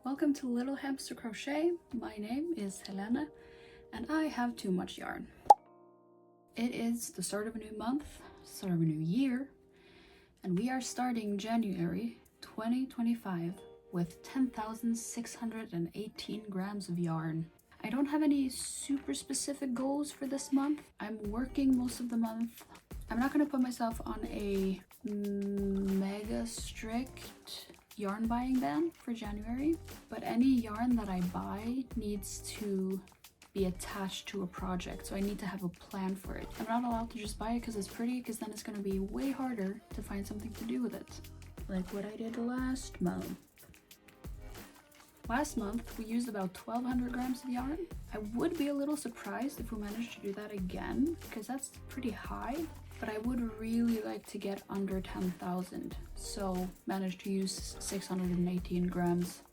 Welcome to Little Hamster Crochet. My name is Helena and I have too much yarn. It is the start of a new month, start of a new year, and we are starting January 2025 with 10,618 grams of yarn. I don't have any super specific goals for this month. I'm working most of the month. I'm not going to put myself on a mega strict yarn buying ban for January, but any yarn that I buy needs to be attached to a project, so I need to have a plan for it. I'm not allowed to just buy it because it's pretty, because then it's going to be way harder to find something to do with it, like what I did last month. Last month we used about 1,200 grams of yarn. I would be a little surprised if we managed to do that again, because that's pretty high, but I would really like to get under 10,000, so managed to use 618 grams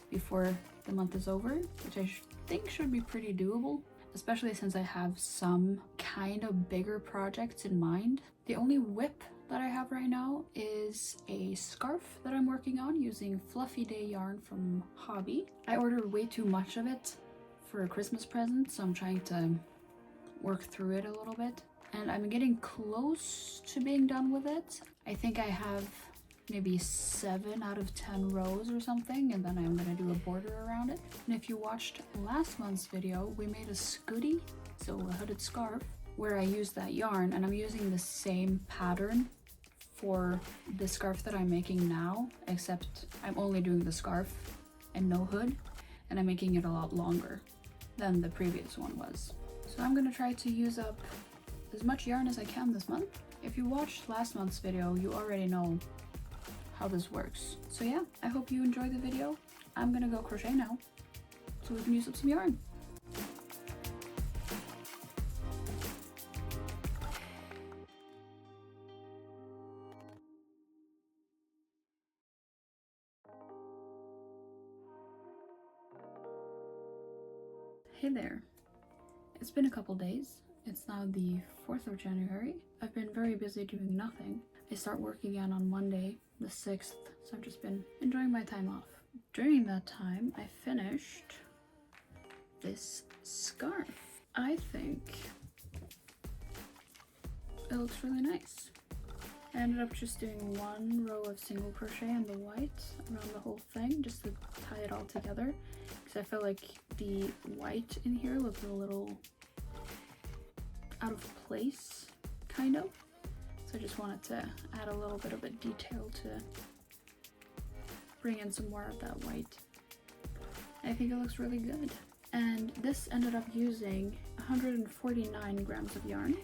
before the month is over, which I think should be pretty doable, especially since I have some kind of bigger projects in mind. The only whip that I have right now is a scarf that I'm working on using Fluffy Day yarn from Hobby. I ordered way too much of it for a Christmas present, so I'm trying to work through it a little bit. And I'm getting close to being done with it. I think I have maybe 7 out of 10 rows or something, and then I'm gonna do a border around it. And if you watched last month's video, we made a scooty, so a hooded scarf, where I used that yarn, and I'm using the same pattern for the scarf that I'm making now, except I'm only doing the scarf and no hood, and I'm making it a lot longer than the previous one was. So I'm gonna try to use up as much yarn as I can this month. If you watched last month's video, you already know how this works. So yeah, I hope you enjoyed the video. I'm gonna go crochet now so we can use up some yarn. Hey there. It's been a couple days. It's now the 4th of January. I've been very busy doing nothing. I start work again on Monday, the 6th, so I've just been enjoying my time off. During that time, I finished this scarf. I think it looks really nice. I ended up just doing 1 row of single crochet in the white around the whole thing, just to tie it all together, because I felt like the white in here looked a little out of place, kind of. So I just wanted to add a little bit of a detail to bring in some more of that white. I think it looks really good. And this ended up using 149 grams of yarn,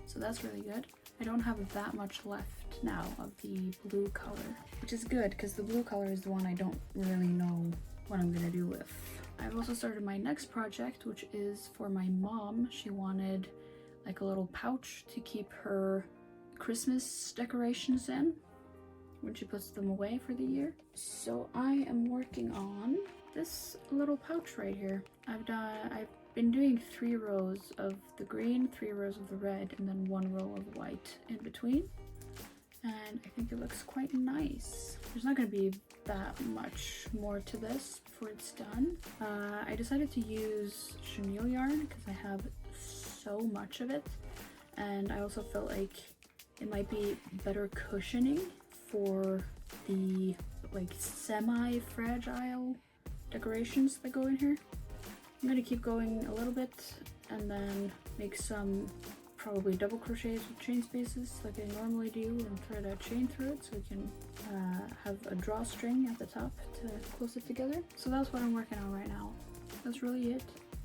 so that's really good. I don't have that much left now of the blue color, which is good because the blue color is the one I don't really know what I'm gonna do with. I've also started my next project, which is for my mom. She wanted like a little pouch to keep her Christmas decorations in when she puts them away for the year. So I am working on this little pouch right here. I've been doing 3 rows of the green, 3 rows of the red, and then 1 row of white in between. And I think it looks quite nice. There's not going to be that much more to this before it's done. I decided to use chenille yarn because I have so much of it, and I also felt like it might be better cushioning for the like semi-fragile decorations that go in here. I'm gonna keep going a little bit and then make some probably double crochets with chain spaces like I normally do, and thread a chain through it so we can have a drawstring at the top to close it together. So that's what I'm working on right now. That's really it.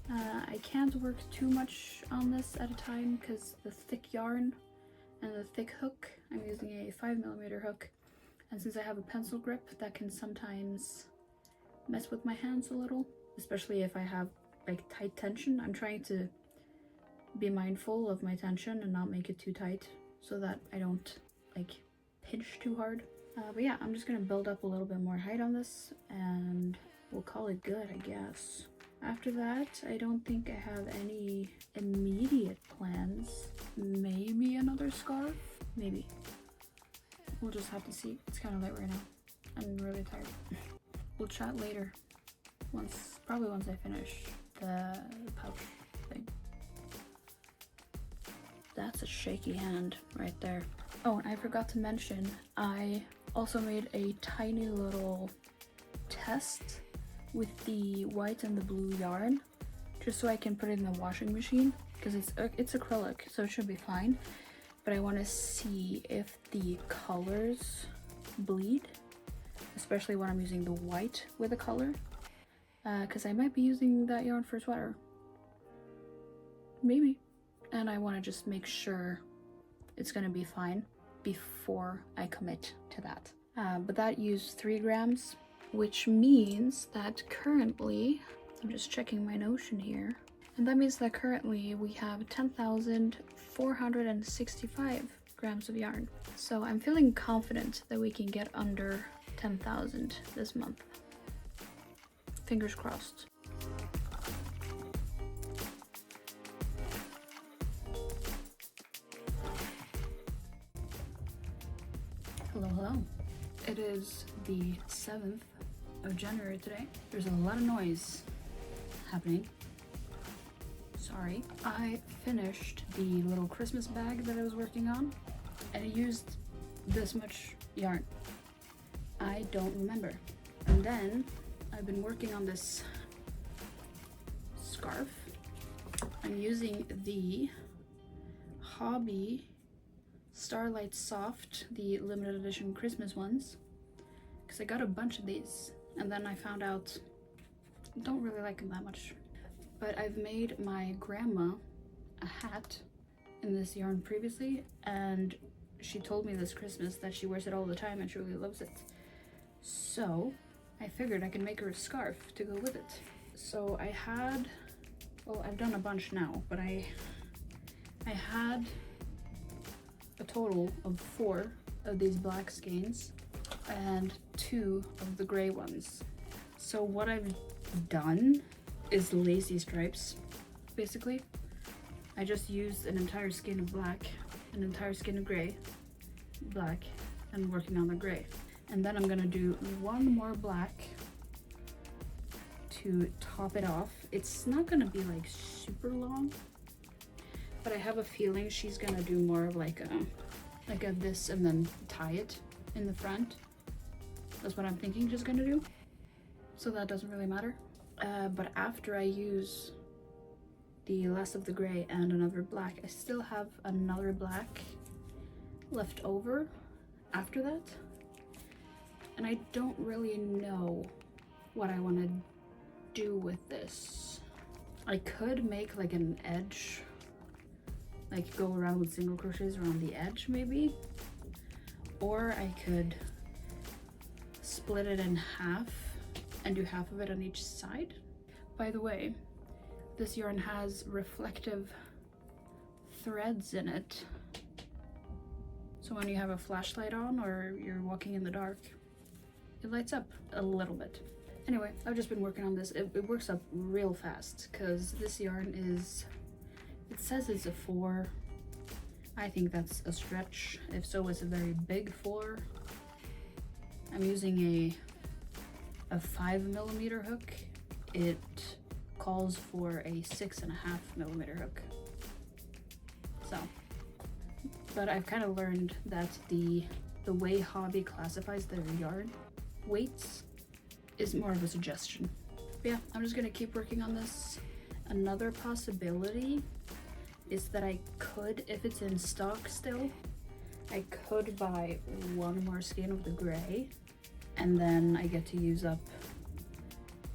I can't work too much on this at a time because the thick yarn and the thick hook, I'm using a 5mm hook, and since I have a pencil grip, that can sometimes mess with my hands a little, especially if I have like tight tension. I'm trying to be mindful of my tension and not make it too tight so that I don't like pinch too hard. But yeah, I'm just gonna build up a little bit more height on this and we'll call it good, I guess. After that, I don't think I have any immediate plans. Maybe another scarf? Maybe. We'll just have to see. It's kind of late right now. I'm really tired. We'll chat later. probably once I finish the pouch thing. That's a shaky hand right there. Oh, and I forgot to mention, I also made a tiny little test with the white and the blue yarn, just so I can put it in the washing machine, because it's acrylic, so it should be fine. But I want to see if the colors bleed, especially when I'm using the white with the color, because I might be using that yarn for a sweater. Maybe. And I want to just make sure it's going to be fine before I commit to that. But that used 3 grams, which means that currently, I'm just checking my Notion here, and that means that currently we have 10,465 grams of yarn. So I'm feeling confident that we can get under 10,000 this month. Fingers crossed. Hello, hello. It is the 7th of January today. There's a lot of noise happening. Sorry. I finished the little Christmas bag that I was working on, and it used this much yarn. I don't remember. And then I've been working on this scarf. I'm using the Hobby Starlight Soft, the limited edition Christmas ones, because I got a bunch of these, and then I found out I don't really like them that much. But I've made my grandma a hat in this yarn previously, and she told me this Christmas that she wears it all the time and she really loves it. So I figured I could make her a scarf to go with it. So I had, well, I've done a bunch now, but I had a total of 4 of these black skeins and 2 of the gray ones. So what I've done is lacy stripes, basically. I just used an entire skein of black, an entire skein of gray, black, and working on the gray. And then I'm gonna do 1 more black to top it off. It's not gonna be like super long, but I have a feeling she's gonna do more of like a this and then tie it in the front. That's what I'm thinking she's gonna do. So that doesn't really matter. But after I use the last of the gray and another black, I still have another black left over after that. And I don't really know what I want to do with this. I could make like an edge, like go around with single crochets around the edge maybe, or I could split it in half and do half of it on each side. By the way, this yarn has reflective threads in it, so when you have a flashlight on or you're walking in the dark, it lights up a little bit. Anyway, I've just been working on this. It works up real fast because this yarn is, it says it's a 4. I think that's a stretch. If so, it's a very big 4. I'm using a 5mm hook. It calls for a 6.5mm hook. So, but I've kind of learned that the way Hobby classifies their yarn weights is more of a suggestion. But yeah, I'm just gonna keep working on this. Another possibility is that I could, if it's in stock still, I could buy 1 more skein of the gray, and then I get to use up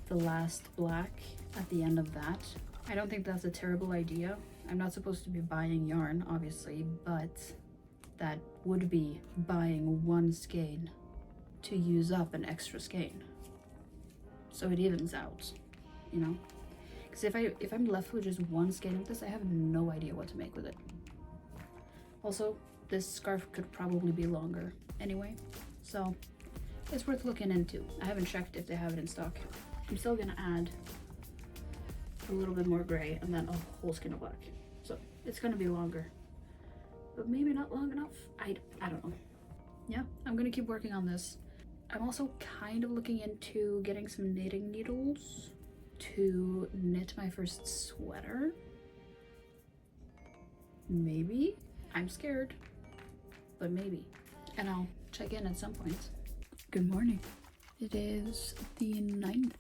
the last black at the end of that. I don't think that's a terrible idea. I'm not supposed to be buying yarn, obviously, but that would be buying 1 skein to use up an extra skein. So it evens out, you know? Because if I'm left with just 1 skein of this, I have no idea what to make with it. Also, this scarf could probably be longer anyway, so it's worth looking into. I haven't checked if they have it in stock. I'm still gonna add a little bit more gray and then a whole skein of black. So it's gonna be longer, but maybe not long enough. I don't know. Yeah, I'm gonna keep working on this. I'm also kind of looking into getting some knitting needles to knit my first sweater. Maybe. I'm scared, but maybe. And I'll check in at some point. Good morning. It is the 9th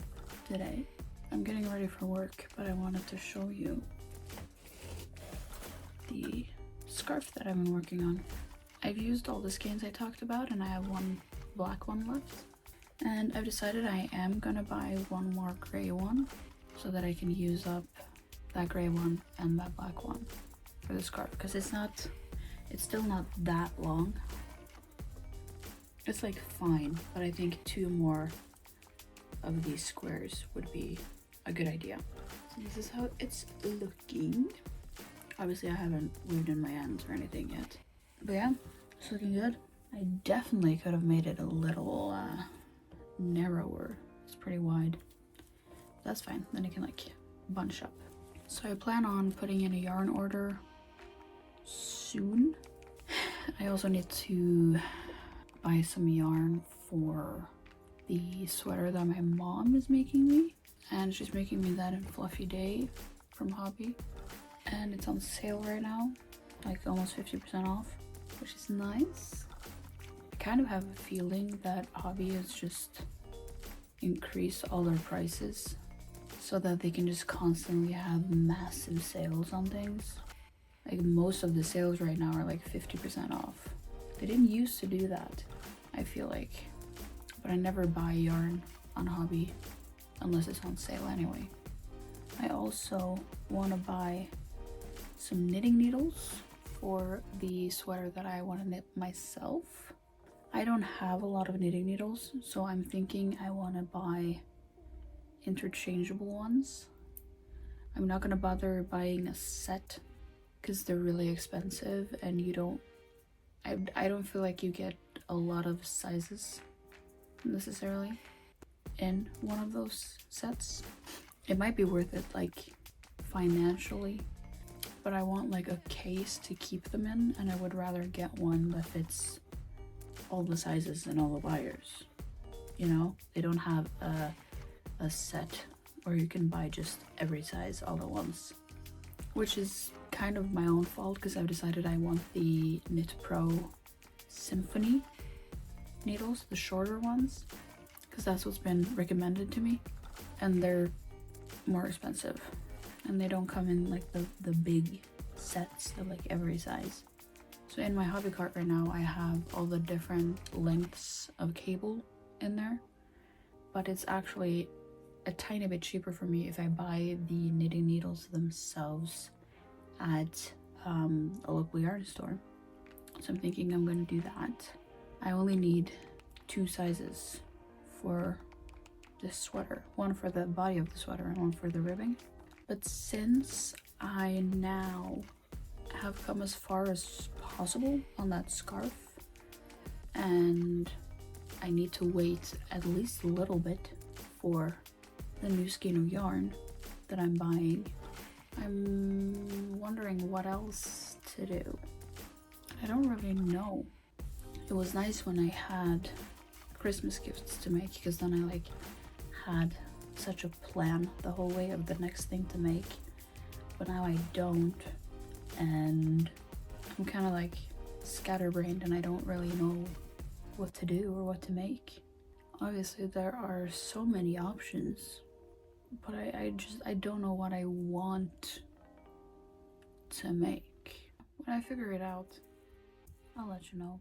today. I'm getting ready for work, but I wanted to show you the scarf that I've been working on. I've used all the skeins I talked about, and I have one black one left. And I've decided I am gonna buy one more gray one so that I can use up that gray one and that black one for the scarf, because it's still not that long. It's like fine, but I think 2 more of these squares would be a good idea. So this is how it's looking. Obviously I haven't weaved in my ends or anything yet, but yeah, it's looking good. I definitely could have made it a little narrower. It's pretty wide. That's fine, then it can like bunch up. So I plan on putting in a yarn order soon. I also need to buy some yarn for the sweater that my mom is making me, and she's making me that in Fluffy Day from Hobby, and it's on sale right now, like almost 50% off, which is nice. I kind of have a feeling that Hobby is just increase all their prices so that they can just constantly have massive sales on things. Like most of the sales right now are like 50% off. They didn't used to do that, I feel like. But I never buy yarn on Hobby unless it's on sale anyway. I also want to buy some knitting needles for the sweater that I want to knit myself. I don't have a lot of knitting needles, so I'm thinking I want to buy interchangeable ones. I'm not gonna bother buying a set because they're really expensive, and I don't feel like you get a lot of sizes necessarily in one of those sets. It might be worth it like financially, but I want like a case to keep them in, and I would rather get one that fits all the sizes and all the wires. You know, they don't have a set where you can buy just every size all at once, which is kind of my own fault because I've decided I want the Knit Pro Symphony needles, the shorter ones, because that's what's been recommended to me, and they're more expensive, and they don't come in like the big sets of like every size. So in my hobby cart right now I have all the different lengths of cable in there, but it's actually a tiny bit cheaper for me if I buy the knitting needles themselves at a local yarn store. So I'm thinking I'm going to do that. I only need 2 sizes for this sweater, one for the body of the sweater and one for the ribbing. But since I now have come as far as possible on that scarf, and I need to wait at least a little bit for the new skein of yarn that I'm buying, I'm wondering what else to do. I don't really know. It was nice when I had Christmas gifts to make, because then I like had such a plan the whole way of the next thing to make, but now I don't, and I'm kind of like scatterbrained and I don't really know what to do or what to make. Obviously there are so many options, but I don't know what I want to make. When I figure it out, I'll let you know.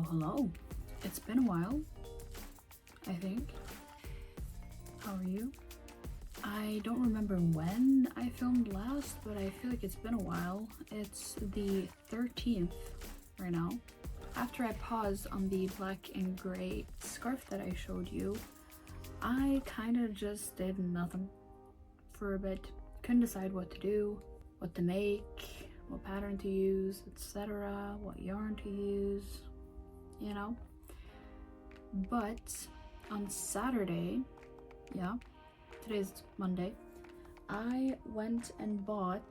Hello. It's been a while, I think. How are you? I don't remember when I filmed last, but I feel like it's been a while. It's the 13th right now, after I paused on the black and gray scarf that I showed you, I kind of just did nothing for a bit. Couldn't decide what to do, what to make, what pattern to use, etc., what yarn to use, you know. But on Saturday, yeah, today's Monday, I went and bought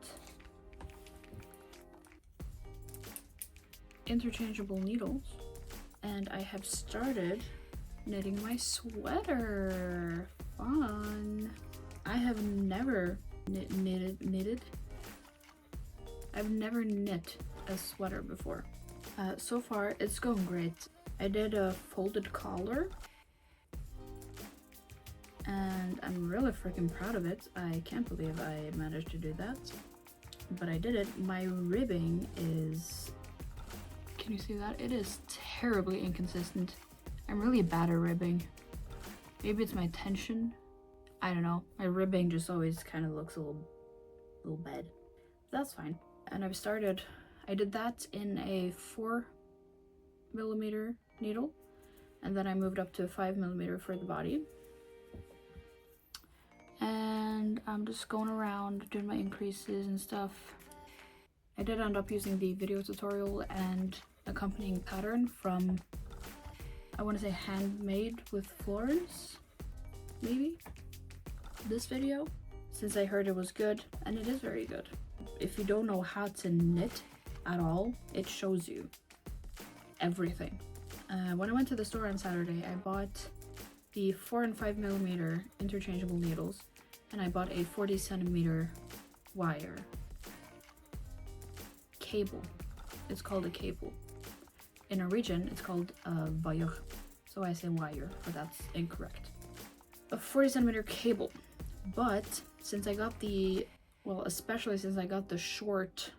interchangeable needles, and I have started knitting my sweater. Fun. I have never knitted. I've never knit a sweater before. So far it's going great. I did a folded collar and I'm really freaking proud of it. I can't believe I managed to do that, but I did it. My ribbing is, can you see that? It is terribly inconsistent. I'm really bad at ribbing. Maybe it's my tension. I don't know. My ribbing just always kind of looks a little bad. That's fine. And I did that in a 4mm needle, and then I moved up to a 5mm for the body. And I'm just going around doing my increases and stuff. I did end up using the video tutorial and accompanying pattern from, I want to say, Handmade with Florence, maybe, this video, since I heard it was good, and it is very good. If you don't know how to knit at all, it shows you everything. When I went to the store on Saturday, I bought the 4 and 5mm interchangeable needles, and I bought a 40cm wire cable. It's called a cable. In Norwegian, it's called a wire, so I say wire, but that's incorrect. A 40cm cable, but since I got the, well, especially since I got the short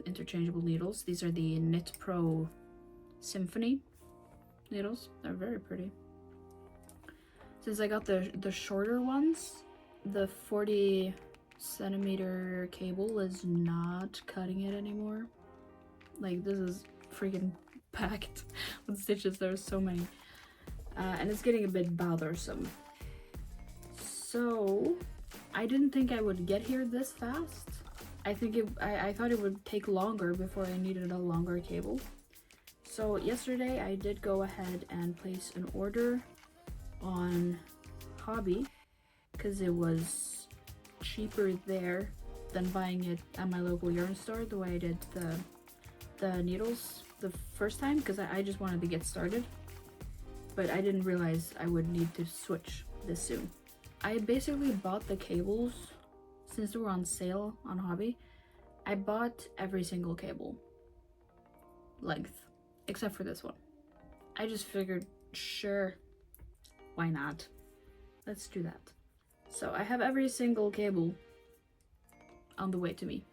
interchangeable needles, these are the Knit Pro Symphony needles. They're very pretty. Since I got the shorter ones, the 40cm cable is not cutting it anymore. Like, this is freaking packed with stitches. There's so many, and it's getting a bit bothersome. So I didn't think I would get here this fast. I thought it would take longer before I needed a longer cable. So yesterday I did go ahead and place an order on Hobby because it was cheaper there than buying it at my local yarn store, the way I did the needles the first time, because I just wanted to get started, but I didn't realize I would need to switch this soon. I basically bought the cables since they were on sale on Hobby. I bought every single cable length except for this one. I just figured, sure, why not? Let's do that. So I have every single cable on the way to me.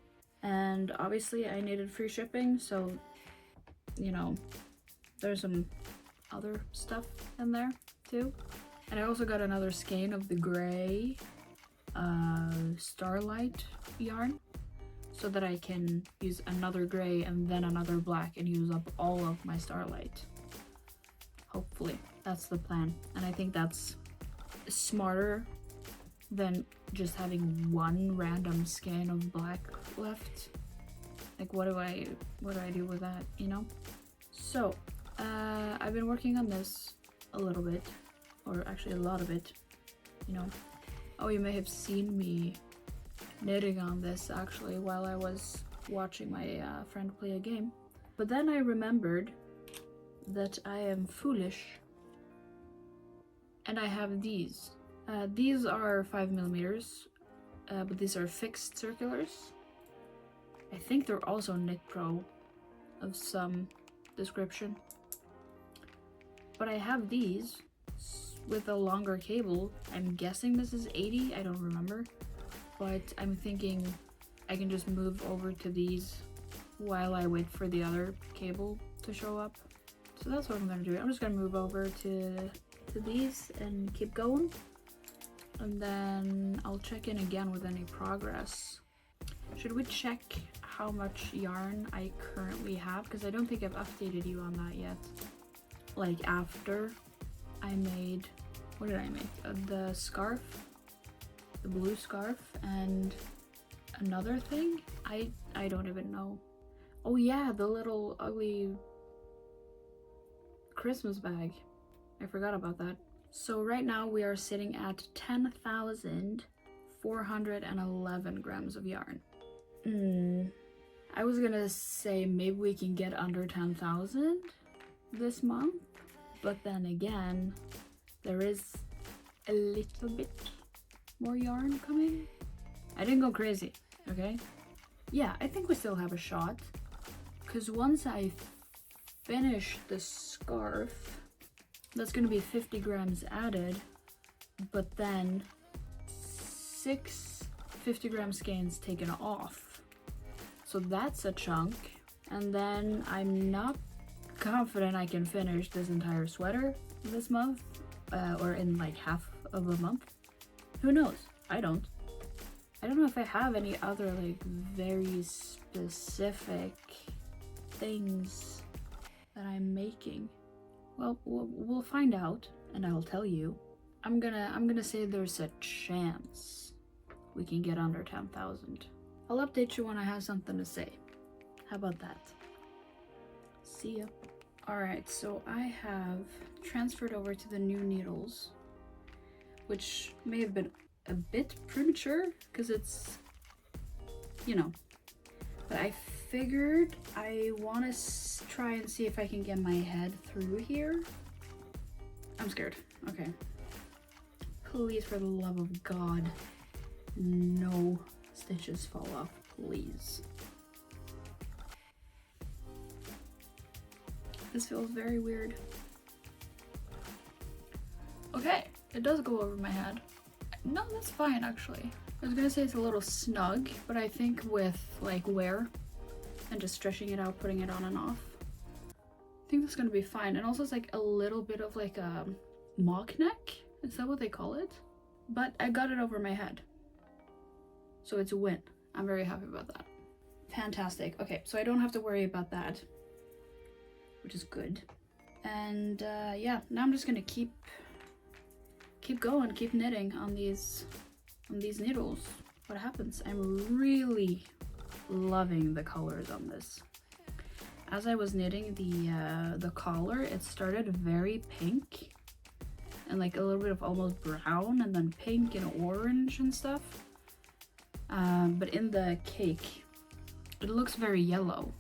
And obviously I needed free shipping, so, you know, there's some other stuff in there too. And I also got another skein of the gray Starlight yarn, so that I can use another gray and then another black and use up all of my Starlight. Hopefully, that's the plan. And I think that's smarter than just having one random skein of black left. Like, what do I do with that, you know? So I've been working on this a little bit, or actually a lot of it, you know. Oh, you may have seen me knitting on this actually while I was watching my friend play a game. But then I remembered that I am foolish and I have these. These are 5mm, but these are fixed circulars. I think they're also Knit Pro of some description. But I have these with a longer cable. I'm guessing this is 80, I don't remember. But I'm thinking I can just move over to these while I wait for the other cable to show up. So that's what I'm gonna do. I'm just gonna move over to these and keep going. And then I'll check in again with any progress. Should we check how much yarn I currently have, because I don't think I've updated you on that yet. Like after I made, what did I make? The scarf, the blue scarf, and another thing? I don't even know. Oh yeah, the little ugly Christmas bag. I forgot about that. So right now we are sitting at 10,411 grams of yarn. I was gonna say maybe we can get under 10,000 this month, but then again, there is a little bit more yarn coming. I didn't go crazy, okay? Yeah, I think we still have a shot, because once I finish the scarf, that's gonna be 50 grams added, but then 6 50-gram skeins taken off. So that's a chunk. And then I'm not confident I can finish this entire sweater this month, or in like half of a month. Who knows? I don't know if I have any other like very specific things that I'm making. Well, we'll find out, and I'll tell you. I'm gonna say there's a chance we can get under 10,000. I'll update you when I have something to say. How about that? See ya. Alright, so I have transferred over to the new needles, which may have been a bit premature, because it's, you know, but I figured I want to try and see if I can get my head through here. I'm scared. Okay. Please, for the love of God, no stitches fall off, please. This feels very weird. Okay, it does go over my head. No, that's fine actually. I was gonna say it's a little snug, but I think with like wear and just stretching it out, putting it on and off, I think that's gonna be fine. And also it's like a little bit of like a mock neck, is that what they call it? But I got it over my head, so it's a win. I'm very happy about that. Fantastic. Okay, so I don't have to worry about that, which is good. And yeah, now I'm just gonna keep going, keep knitting on these needles. What happens? I'm really loving the colors on this. As I was knitting the collar, it started very pink and like a little bit of almost brown, and then pink and orange and stuff. But in the cake, it looks very yellow.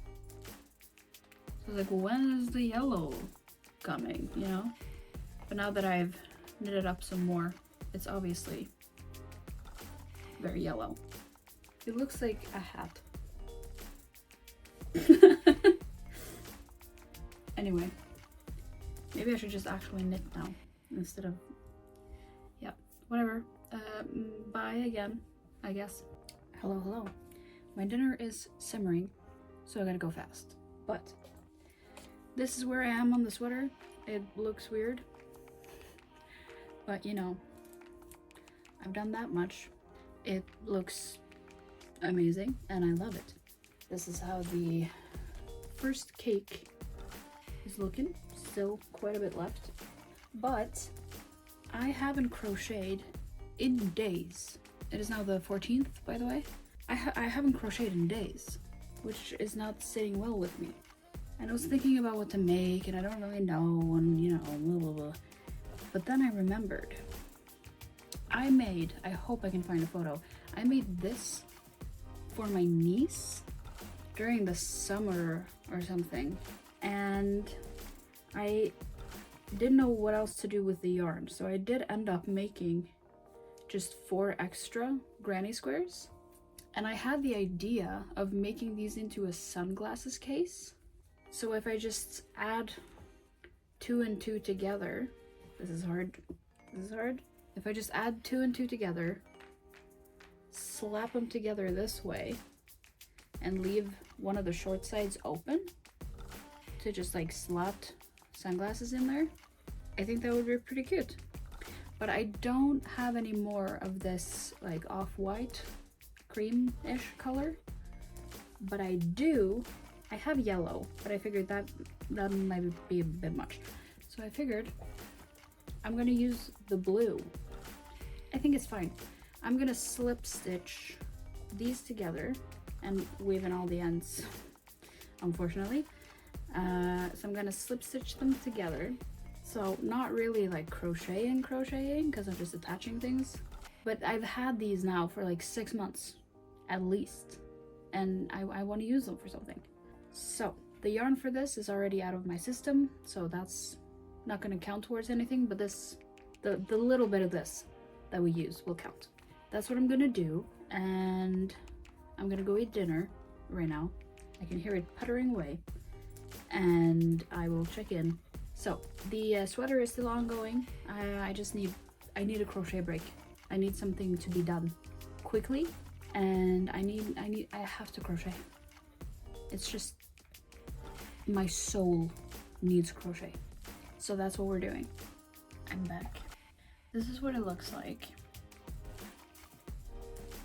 So like, when is the yellow coming, you know? But now that I've knitted up some more, it's obviously very yellow. It looks like a hat. Anyway, maybe I should just actually knit now instead of, yeah, whatever. Bye again, I guess. Hello. My dinner is simmering, so I gotta go fast. But this is where I am on the sweater. It looks weird, but you know, I've done that much. It looks amazing and I love it. This is how the first cake is looking. Still quite a bit left, but I haven't crocheted in days. It is now the 14th, by the way. I haven't crocheted in days, which is not sitting well with me. And I was thinking about what to make, and I don't really know, and you know, blah, blah, blah. But then I remembered. I hope I can find a photo. I made this for my niece during the summer or something, and I didn't know what else to do with the yarn, so I did end up making just 4 extra granny squares. And I had the idea of making these into a sunglasses case. So if I just add 2 and 2 together, this is hard. If I just add 2 and 2 together, slap them together this way, and leave one of the short sides open to just like slot sunglasses in there, I think that would be pretty cute. But I don't have any more of this like off-white cream-ish color, but I have yellow, but I figured that might be a bit much. So I figured I'm gonna use the blue. I think it's fine. I'm gonna slip stitch these together and weave in all the ends, unfortunately. So I'm gonna slip stitch them together. So not really like crocheting because I'm just attaching things, but I've had these now for like 6 months at least, and I want to use them for something. So the yarn for this is already out of my system, so that's not going to count towards anything, but this, the little bit of this that we use will count. That's what I'm gonna do, and I'm gonna go eat dinner right now. I can hear it puttering away, and I will check in. So the sweater is still ongoing. I need a crochet break. I need something to be done quickly, and I have to crochet. It's just my soul needs crochet. So that's what we're doing. I'm back. This is what it looks like.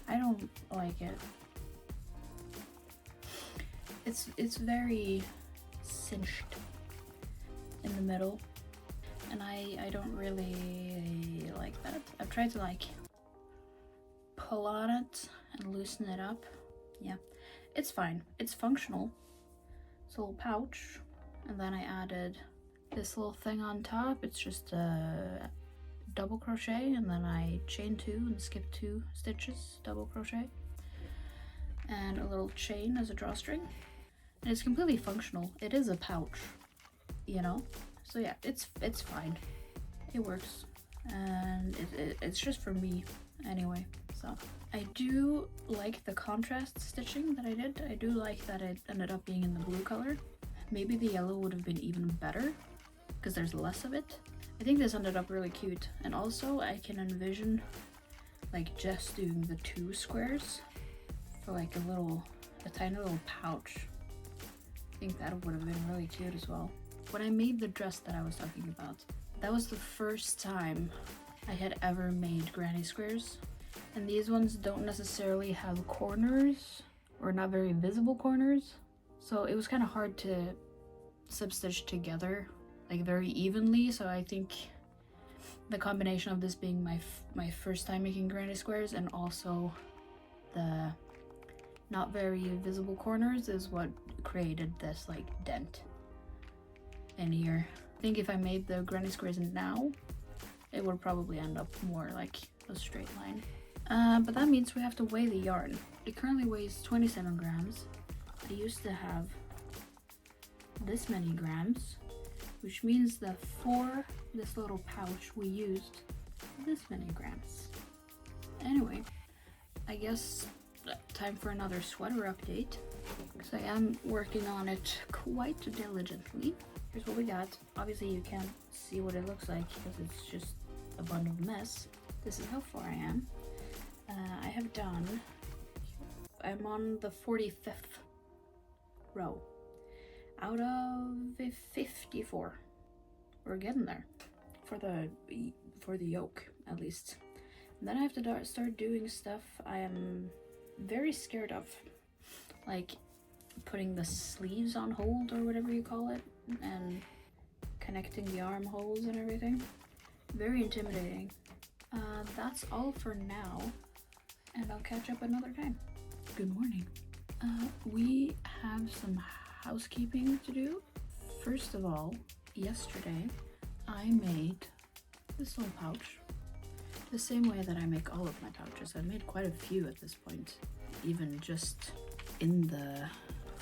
I don't like it. It's very cinched in the middle, and I don't really like that. I've tried to like pull on it and loosen it up. Yeah, it's fine. It's functional. It's a little pouch, and then I added this little thing on top. It's just a double crochet, and then I chain 2 and skip 2 stitches, double crochet, and a little chain as a drawstring. And it's completely functional. It is a pouch, you know? So yeah, it's fine. It works, and it's just for me anyway. So I do like the contrast stitching that I did. I do like that it ended up being in the blue color. Maybe the yellow would have been even better because there's less of it. I think this ended up really cute, and also I can envision like just doing the 2 squares for like a tiny little pouch. I think that would have been really cute as well. When I made the dress that I was talking about, that was the first time I had ever made granny squares, and these ones don't necessarily have corners, or not very visible corners, so it was kind of hard to substitch together like very evenly. So I think the combination of this being my first time making granny squares and also the not very visible corners is what created this like dent in here. I think if I made the granny squares now, it would probably end up more like a straight line. But that means we have to weigh the yarn. It currently weighs 27 grams. I used to have this many grams, which means that for this little pouch we used this many grams. Anyway, I guess time for another sweater update, because I am working on it quite diligently. Here's what we got. Obviously you can't see what it looks like because it's just a bundle of mess. This is how far I am. I'm on the 45th row out of 54. We're getting there for the yoke, at least. And then I have to start doing stuff I am very scared of, like putting the sleeves on hold or whatever you call it, and connecting the armholes and everything. Very intimidating. That's all for now, and I'll catch up another time. Good morning. We have some housekeeping to do. First of all, yesterday I made this little pouch the same way that I make all of my pouches. I've made quite a few at this point, even just in the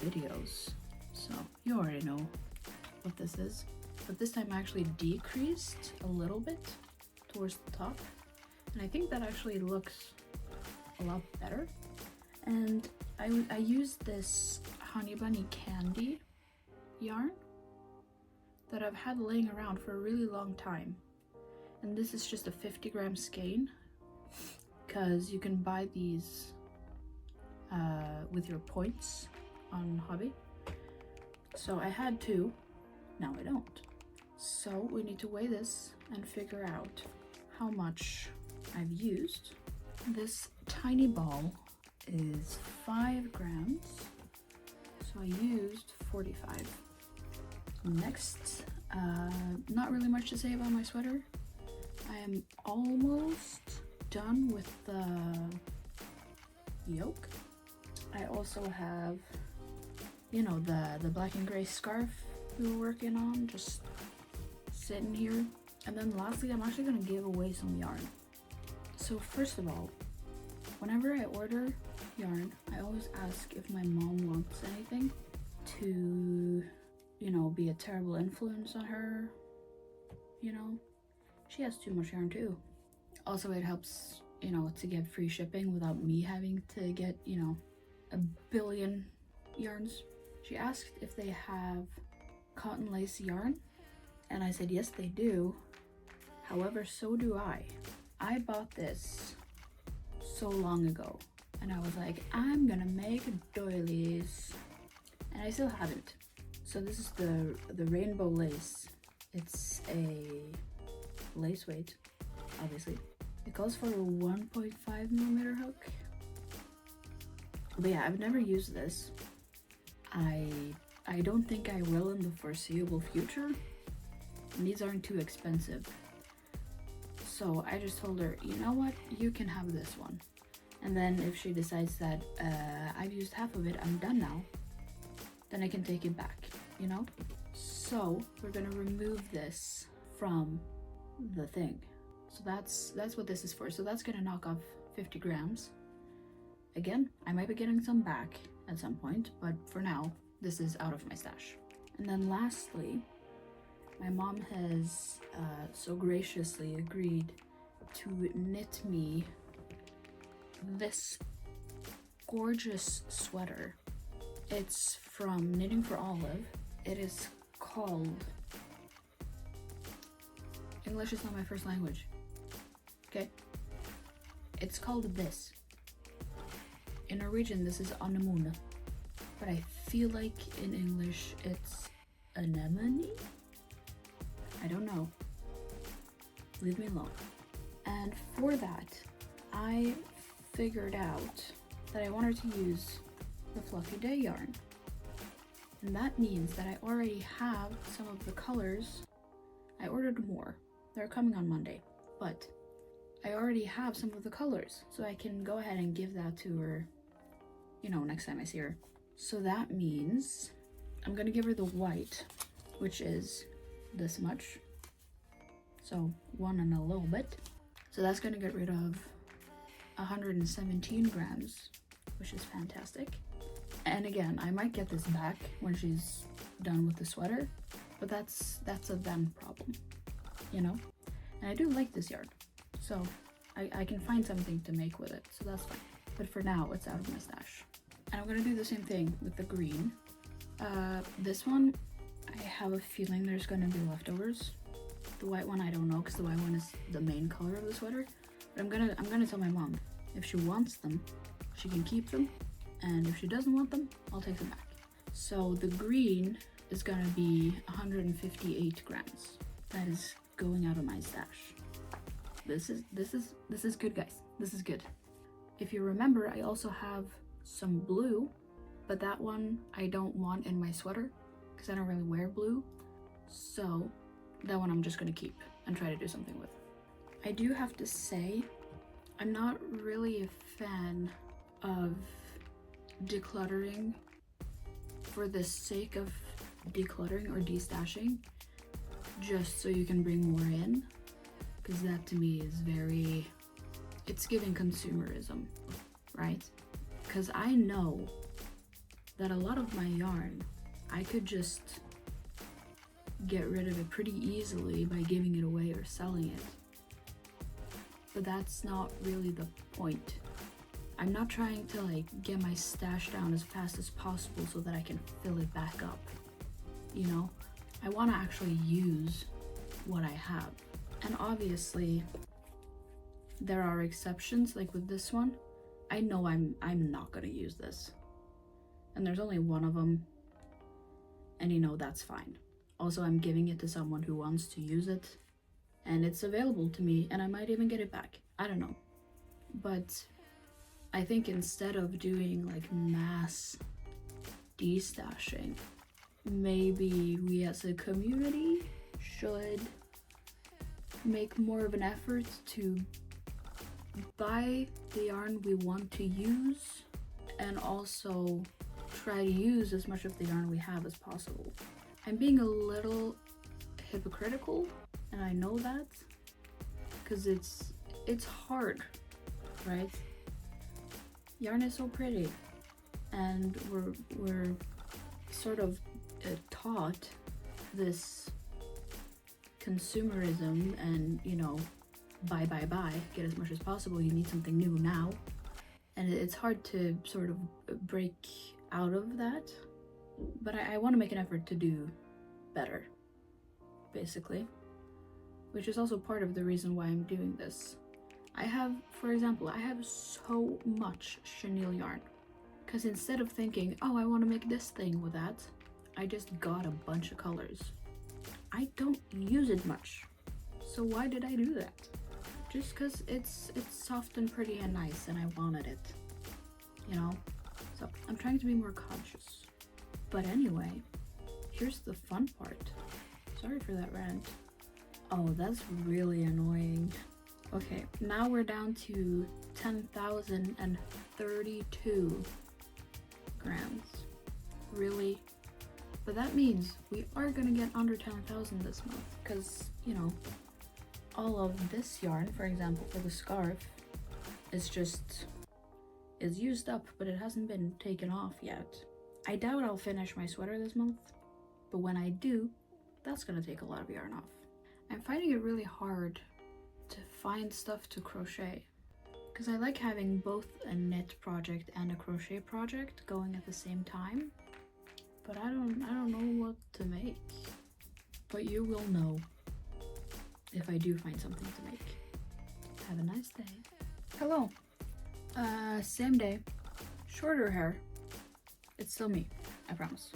videos, so you already know what this is. But this time I actually decreased a little bit towards the top, and I think that actually looks a lot better. And I used this Honey Bunny Candy yarn that I've had laying around for a really long time, and this is just a 50-gram skein, because you can buy these with your points on Hobby. So I had 2, now I don't. So we need to weigh this and figure out how much I've used. This tiny ball is 5 grams, So I used 45. Next, not really much to say about my sweater. I am almost done with the yoke. I also have, you know, the black and gray scarf we were working on, just sitting here. And then lastly, I'm actually gonna give away some yarn. So first of all, whenever I order yarn, I always ask if my mom wants anything to, you know, be a terrible influence on her. You know, she has too much yarn too. Also, it helps, you know, to get free shipping without me having to get, you know, a billion yarns. She asked if they have cotton lace yarn, and I said yes, they do. However, so do I. I bought this so long ago, and I was like, I'm gonna make doilies, and I still haven't. So this is the rainbow lace. It's a lace weight, obviously. It calls for a 1.5mm hook. But yeah, I've never used this. I don't think I will in the foreseeable future. And these aren't too expensive. So I just told her, you know what, you can have this one. And then if she decides that I've used half of it, I'm done now, then I can take it back, you know? So we're gonna remove this from the thing. So that's what this is for. So that's gonna knock off 50 grams. Again, I might be getting some back at some point, but for now, this is out of my stash. And then lastly, my mom has so graciously agreed to knit me this gorgeous sweater. It's from Knitting for Olive. It is called, English is not my first language, okay? It's called this. In Norwegian, this is anemone, but I feel like in English it's anemone? I don't know. Leave me alone. And for that, I figured out that I wanted to use the Fluffy Day yarn. And that means that I already have some of the colors. I ordered more. They're coming on Monday, but I already have some of the colors, so I can go ahead and give that to her, you know, next time I see her. So that means I'm gonna give her the white, which is this much. So 1 and a little bit. So that's gonna get rid of 117 grams, which is fantastic. And again, I might get this back when she's done with the sweater, but that's a them problem, you know? And I do like this yarn, so I can find something to make with it, so that's fine. But for now, it's out of my stash. And I'm gonna do the same thing with the green. This one, I have a feeling there's gonna be leftovers. The white one, I don't know, because the white one is the main color of the sweater. But I'm gonna tell my mom, if she wants them, she can keep them. And if she doesn't want them, I'll take them back. So the green is gonna be 158 grams. That is going out of my stash. This is good, guys. This is good. If you remember, I also have some blue, but that one I don't want in my sweater because I don't really wear blue. So that one I'm just gonna keep and try to do something with. I do have to say, I'm not really a fan of decluttering for the sake of decluttering or destashing just so you can bring more in, because that to me is very, it's giving consumerism, right? Because I know that a lot of my yarn I could just get rid of it pretty easily by giving it away or selling it, but that's not really the point. I'm not trying to like get my stash down as fast as possible so that I can fill it back up, you know? I want to actually use what I have. And obviously there are exceptions, like with this one. I know I'm not gonna use this, and there's only one of them, and you know, that's fine. Also, I'm giving it to someone who wants to use it, and it's available to me, and I might even get it back. I don't know. But I think instead of doing like mass destashing. Maybe we as a community should make more of an effort to buy the yarn we want to use and also try to use as much of the yarn we have as possible. I'm being a little hypocritical, and I know that, because it's hard, right? Yarn is so pretty, and we're sort of taught this consumerism and, you know, buy, get as much as possible, you need something new now. And it's hard to sort of break out of that, but I want to make an effort to do better, basically, which is also part of the reason why I'm doing this. I have, for example, I have so much chenille yarn, because instead of thinking, oh, I want to make this thing with that, I just got a bunch of colors. I don't use it much, so why did I do that? Just because it's soft and pretty and nice and I wanted it, you know? So I'm trying to be more conscious. But anyway, here's the fun part. Sorry for that rant. Oh, that's really annoying. Okay, now we're down to 10,032 grams. Really? But that means we are gonna get under 10,000 this month, because, you know, all of this yarn, for example, for the scarf, is used up, but it hasn't been taken off yet. I doubt I'll finish my sweater this month, but when I do, that's gonna take a lot of yarn off. I'm finding it really hard to find stuff to crochet, because I like having both a knit project and a crochet project going at the same time, but I don't know what to make. But you will know if I do find something to make. Have a nice day. Hello. Same day, shorter hair. It's still me, I promise.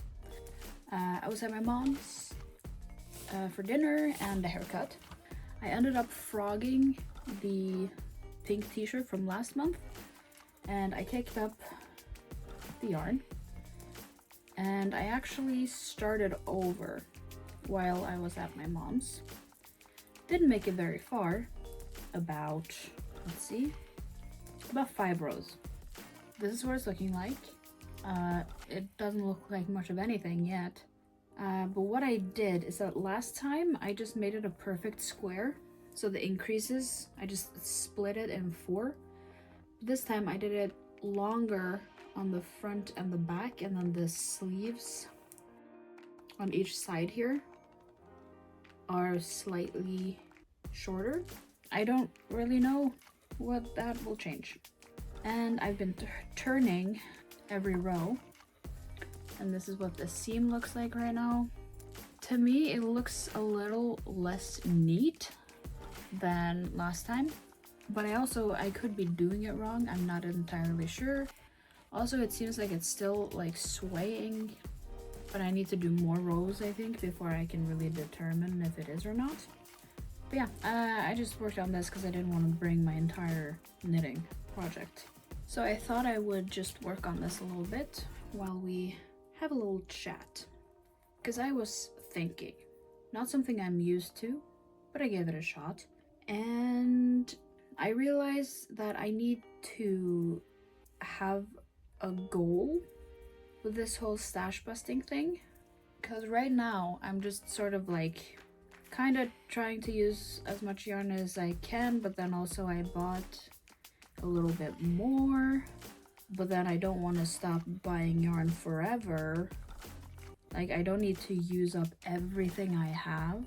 I was at my mom's for dinner and a haircut. I ended up frogging the pink t-shirt from last month, and I kicked up the yarn, and I actually started over while I was at my mom's. Didn't make it very far, about, let's see, about 5 rows. This is what it's looking like. It doesn't look like much of anything yet. But what I did is that last time I just made it a perfect square. So the increases, I just split it in 4. This time I did it longer on the front and the back, and then the sleeves on each side here are slightly shorter. I don't really know what that will change. And I've been turning every row, and this is what the seam looks like right now. To me, it looks a little less neat than last time, but I could be doing it wrong. I'm not entirely sure. Also, it seems like it's still like swaying, but I need to do more rows, I think, before I can really determine if it is or not. But yeah, I just worked on this because I didn't want to bring my entire knitting project. So I thought I would just work on this a little bit while we have a little chat. Because I was thinking, not something I'm used to, but I gave it a shot. And I realized that I need to have a goal with this whole stash busting thing. Because right now I'm just sort of like kind of trying to use as much yarn as I can, but then also I bought a little bit more, but then I don't want to stop buying yarn forever. Like, I don't need to use up everything I have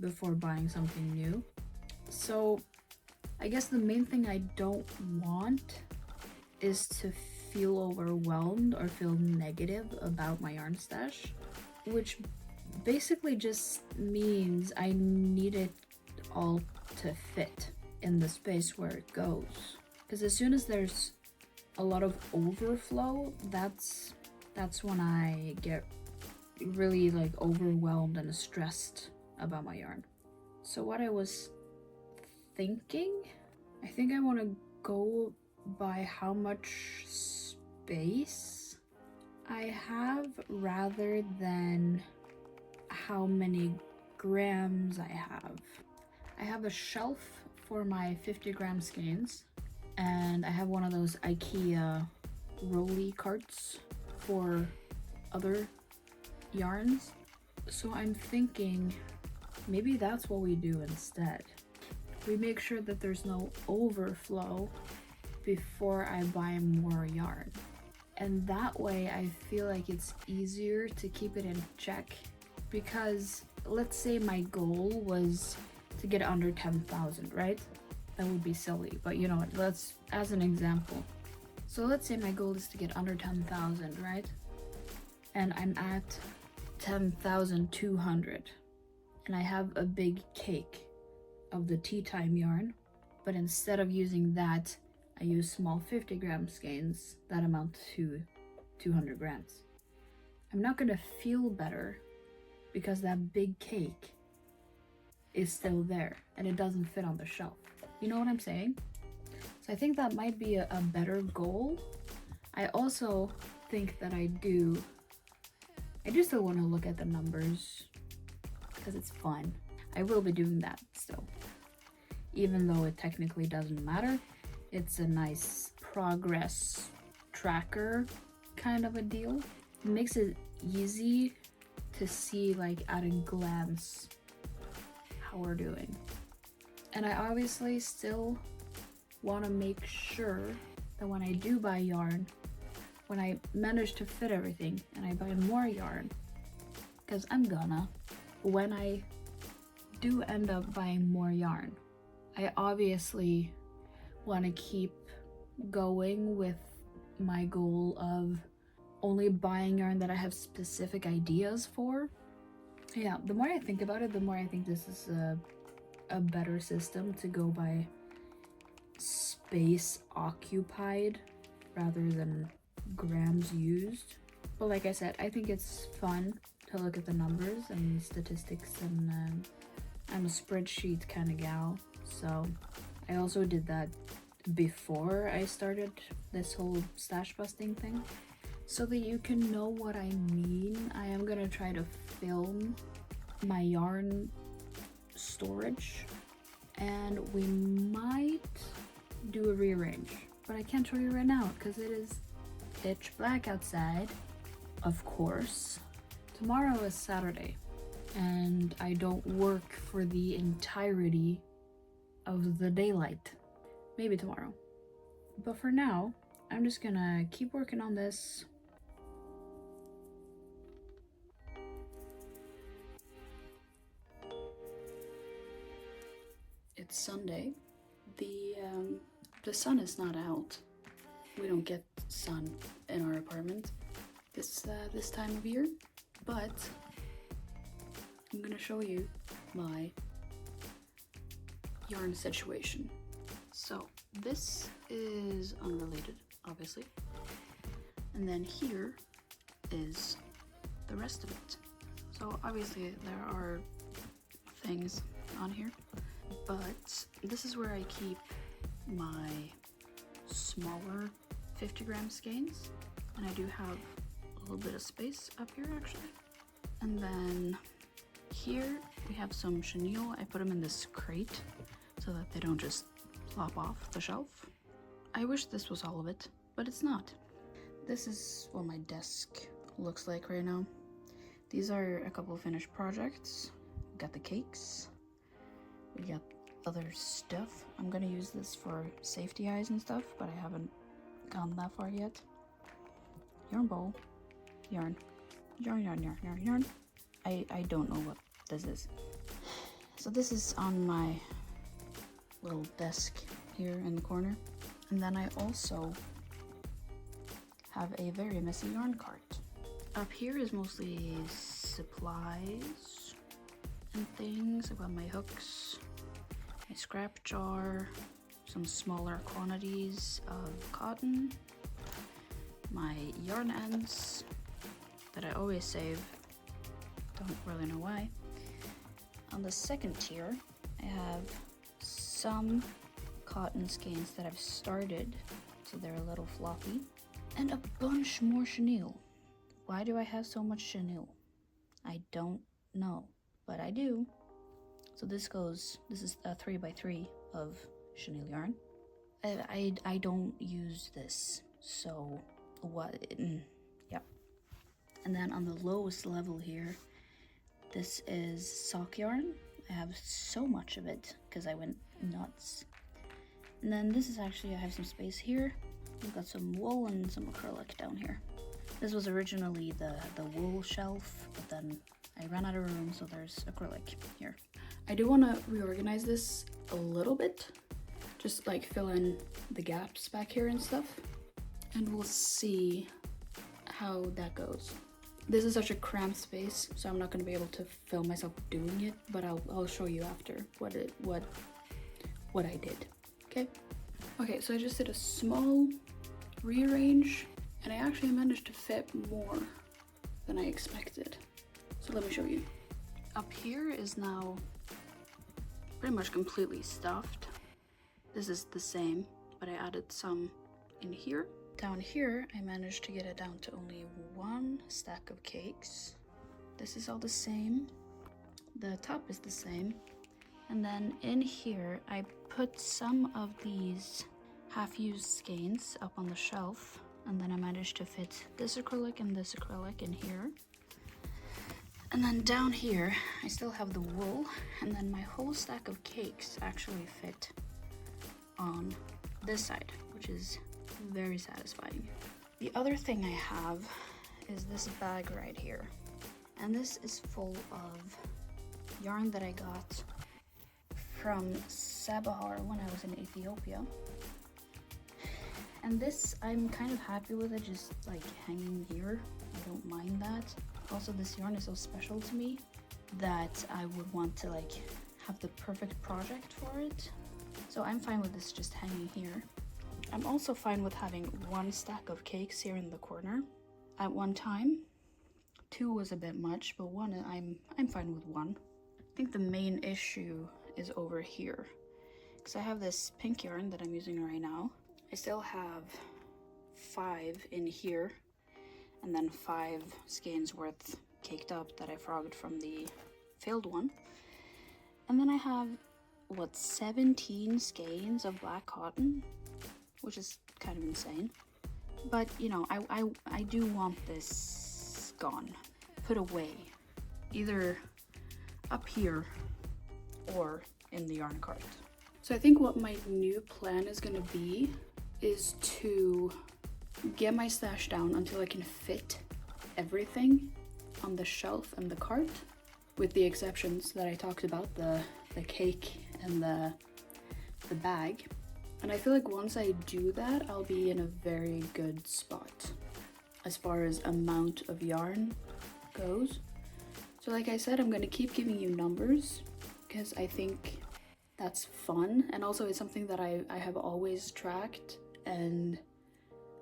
before buying something new. So I guess the main thing I don't want is to feel overwhelmed or feel negative about my yarn stash, which basically just means I need it all to fit in the space where it goes. Because as soon as there's a lot of overflow, that's when I get really like overwhelmed and stressed about my yarn. So what I was thinking, I think I want to go by how much space I have, rather than how many grams I have a shelf for my 50-gram skeins, and I have one of those IKEA rolly carts for other yarns. So I'm thinking maybe that's what we do instead. We make sure that there's no overflow before I buy more yarn. And that way I feel like it's easier to keep it in check, because let's say my goal was to get under 10,000, right? That would be silly, but you know what, let's, as an example. So let's say my goal is to get under 10,000, right? And I'm at 10,200, and I have a big cake of the tea time yarn, but instead of using that, I use small 50-gram skeins that amount to 200 grams. I'm not gonna feel better because that big cake is still there and it doesn't fit on the shelf. You know what I'm saying? So I think that might be a better goal. I also think that I do still want to look at the numbers because it's fun. I will be doing that still. Even though it technically doesn't matter, it's a nice progress tracker kind of a deal. It makes it easy to see, like, at a glance how we're doing. And I obviously still want to make sure that when I do buy yarn, when I manage to fit everything and I buy more yarn, because I'm gonna, when I do end up buying more yarn, I obviously want to keep going with my goal of only buying yarn that I have specific ideas for. Yeah, the more I think about it, the more I think this is a better system to go by space occupied rather than grams used. But like I said, I think it's fun to look at the numbers and statistics, and I'm a spreadsheet kind of gal, so I also did that before I started this whole stash busting thing. So that you can know what I mean, I am gonna try to film my yarn storage, and we might do a rearrange, but I can't show you right now because it is pitch black outside, of course. Tomorrow is Saturday, and I don't work for the entirety of the daylight. Maybe tomorrow. But for now, I'm just gonna keep working on this. It's Sunday. The sun is not out. We don't get sun in our apartment this time of year, but I'm gonna show you my yarn situation. So this is unrelated, obviously, and then here is the rest of it. So obviously there are things on here, but this is where I keep my smaller 50-gram skeins, and I do have a little bit of space up here actually. And then here we have some chenille. I put them in this crate so that they don't just plop off the shelf. I wish this was all of it, but it's not. This is what my desk looks like right now. These are a couple of finished projects. We got the cakes, we got other stuff. I'm gonna use this for safety eyes and stuff, but I haven't gone that far yet. Yarn bowl, yarn, yarn, yarn, yarn, yarn, yarn. I don't know what this is. So this is on my little desk here in the corner. And then I also have a very messy yarn cart. Up here is mostly supplies and things. I've got my hooks, my scrap jar, some smaller quantities of cotton, my yarn ends that I always save, don't really know why. On the second tier, I have some cotton skeins that I've started, so they're a little floppy, and a bunch more chenille. Why do I have so much chenille? I don't know, but I do. So this is a 3x3 of chenille yarn. I don't use this, so what? Yeah. And then on the lowest level here, this is sock yarn. I have so much of it because I went nuts. And then this is actually, I have some space here. We've got some wool and some acrylic down here. This was originally the wool shelf, but then I ran out of room, so there's acrylic here. I do want to reorganize this a little bit, just like fill in the gaps back here and stuff, and we'll see how that goes. This is such a cramped space, so I'm not going to be able to film myself doing it, but I'll show you after what I did. Okay, so I just did a small rearrange, and I actually managed to fit more than I expected. So let me show you. Up here is now pretty much completely stuffed. This is the same, but I added some in here. Down here, I managed to get it down to only one stack of cakes. This is all the same. The top is the same. And then in here, I put some of these half-used skeins up on the shelf, and then I managed to fit this acrylic and this acrylic in here. And then down here, I still have the wool, and then my whole stack of cakes actually fit on this side, which is very satisfying. The other thing I have is this bag right here, and this is full of yarn that I got from Sabahar when I was in Ethiopia. And this, I'm kind of happy with it just like hanging here. I don't mind that. Also, this yarn is so special to me that I would want to like have the perfect project for it. So I'm fine with this just hanging here. I'm also fine with having one stack of cakes here in the corner at one time. Two was a bit much, but one, I'm fine with one. I think the main issue is over here, because I have this pink yarn that I'm using right now. I still have 5 in here, and then 5 skeins worth caked up that I frogged from the failed one. And then I have, what, 17 skeins of black cotton, which is kind of insane. But, you know, I do want this gone, put away, either up here or in the yarn cart. So I think what my new plan is going to be is to get my stash down until I can fit everything on the shelf and the cart, with the exceptions that I talked about, the cake and the bag. And I feel like once I do that, I'll be in a very good spot as far as amount of yarn goes. So like I said, I'm going to keep giving you numbers because I think that's fun, and also it's something that I have always tracked, and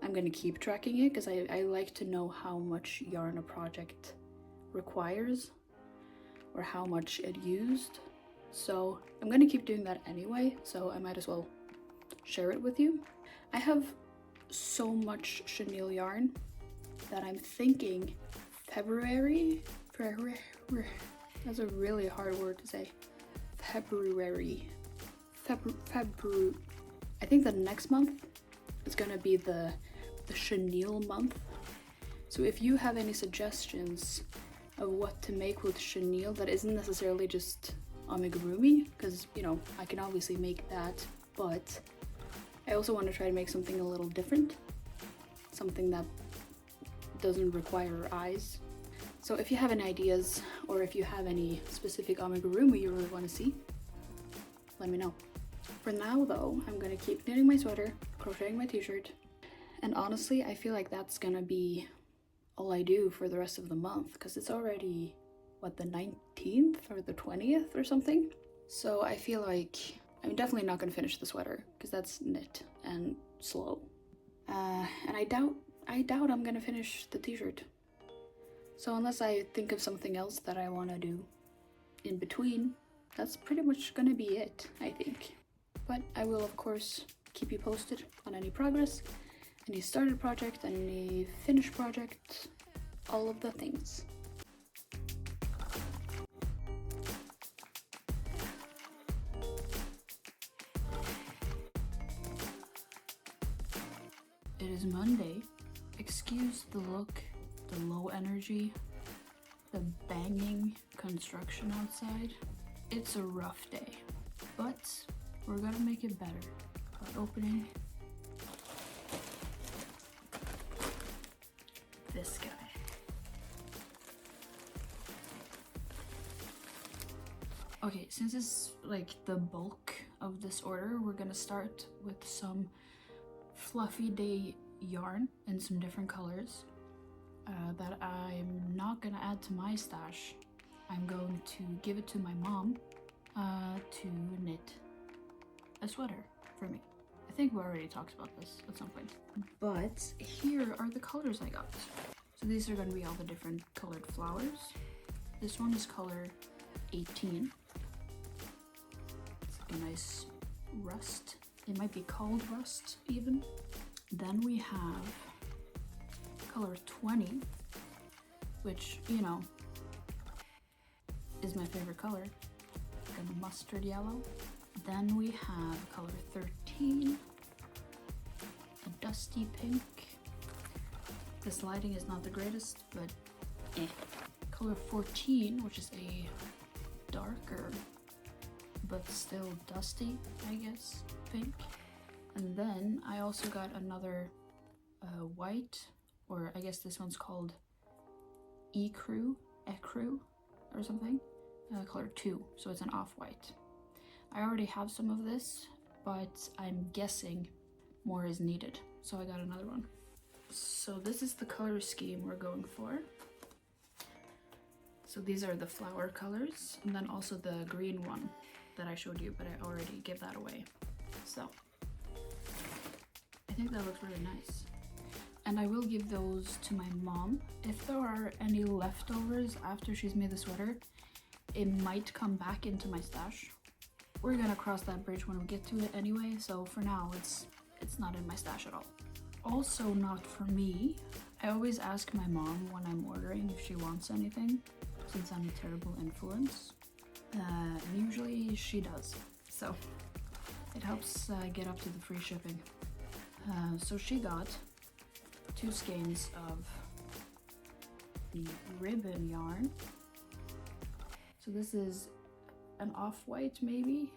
I'm going to keep tracking it because I like to know how much yarn a project requires or how much it used. So I'm going to keep doing that anyway, so I might as well share it with you. I have so much chenille yarn that I'm thinking February, that's a really hard word to say. February. I think the next month is gonna be the chenille month. So if you have any suggestions of what to make with chenille that isn't necessarily just amigurumi, because you know I can obviously make that, but I also want to try to make something a little different, something that doesn't require eyes. So if you have any ideas, or if you have any specific amigurumi you really want to see, let me know. For now though, I'm gonna keep knitting my sweater, crocheting my t-shirt, and honestly I feel like that's gonna be all I do for the rest of the month, because it's already, what, the 19th or the 20th or something? So I feel like I'm definitely not gonna finish the sweater, because that's knit and slow. And I doubt I'm gonna finish the t-shirt. So unless I think of something else that I want to do in between, that's pretty much gonna be it, I think. But I will of course keep you posted on any progress, any started project, any finished project, all of the things. It is Monday. Excuse the look, the low energy, the banging construction outside. It's a rough day, but we're gonna make it better by opening this guy. Okay, since it's like the bulk of this order, we're gonna start with some fluffy day yarn in some different colors that I'm not gonna add to my stash. I'm going to give it to my mom to knit a sweater for me. I think we already talked about this at some point. But here are the colors I got. So these are gonna be all the different colored flowers. This one is color 18. It's like a nice rust. It might be called rust even. Then we have color 20, which, you know, is my favorite color, like a mustard yellow. Then we have color 13, a dusty pink. This lighting is not the greatest, but eh. Color 14, which is a darker, but still dusty, I guess, pink. And then I also got another white, or I guess this one's called ecru or something, color 2, so it's an off-white. I already have some of this, but I'm guessing more is needed, so I got another one. So this is the color scheme we're going for. So these are the flower colors, and then also the green one that I showed you, but I already gave that away. So I think that looks really nice. And I will give those to my mom. If there are any leftovers after she's made the sweater, it might come back into my stash. We're gonna cross that bridge when we get to it anyway, so for now it's not in my stash at all. Also not for me. I always ask my mom when I'm ordering if she wants anything, since I'm a terrible influence. And usually she does, so it helps get up to the free shipping. So she got 2 skeins of the ribbon yarn. So this is an off-white maybe?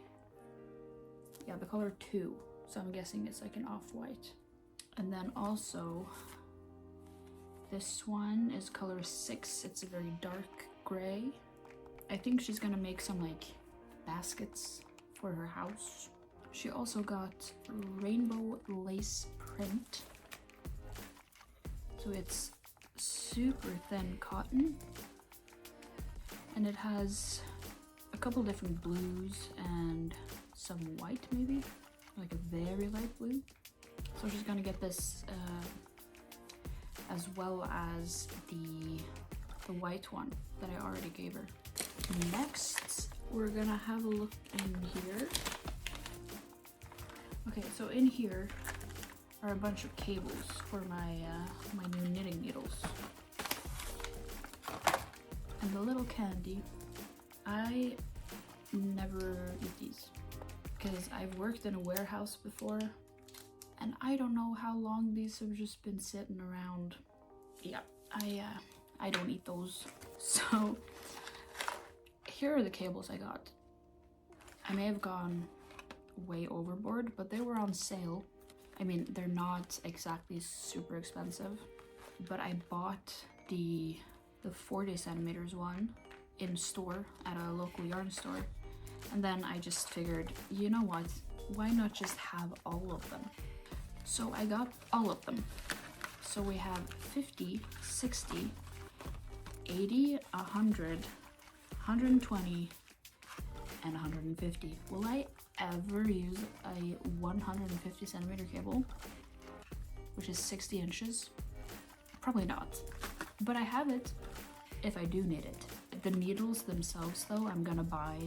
Yeah, the color 2. So I'm guessing it's like an off-white. And then also this one is color 6. It's a very dark gray. I think she's gonna make some like baskets for her house. She also got rainbow lace print. So it's super thin cotton. And it has a couple different blues and some white maybe, like a very light blue. So she's gonna get this as well as the white one that I already gave her. Next, we're gonna have a look in here. Okay, so in here are a bunch of cables for my my new knitting needles. And the little candy, I never eat these because I've worked in a warehouse before and I don't know how long these have just been sitting around. Yeah, I don't eat those. So here are the cables I got. I may have gone way overboard, but they were on sale. I mean, they're not exactly super expensive, but I bought the 40 centimeters one in store at a local yarn store, and then I just figured, you know what, why not just have all of them? So I got all of them. So we have 50, 60, 80, 100, 120, and 150. Will I ever use a 150 centimeter cable, which is 60 inches? Probably not, but I have it if I do need it. The needles themselves though, I'm gonna buy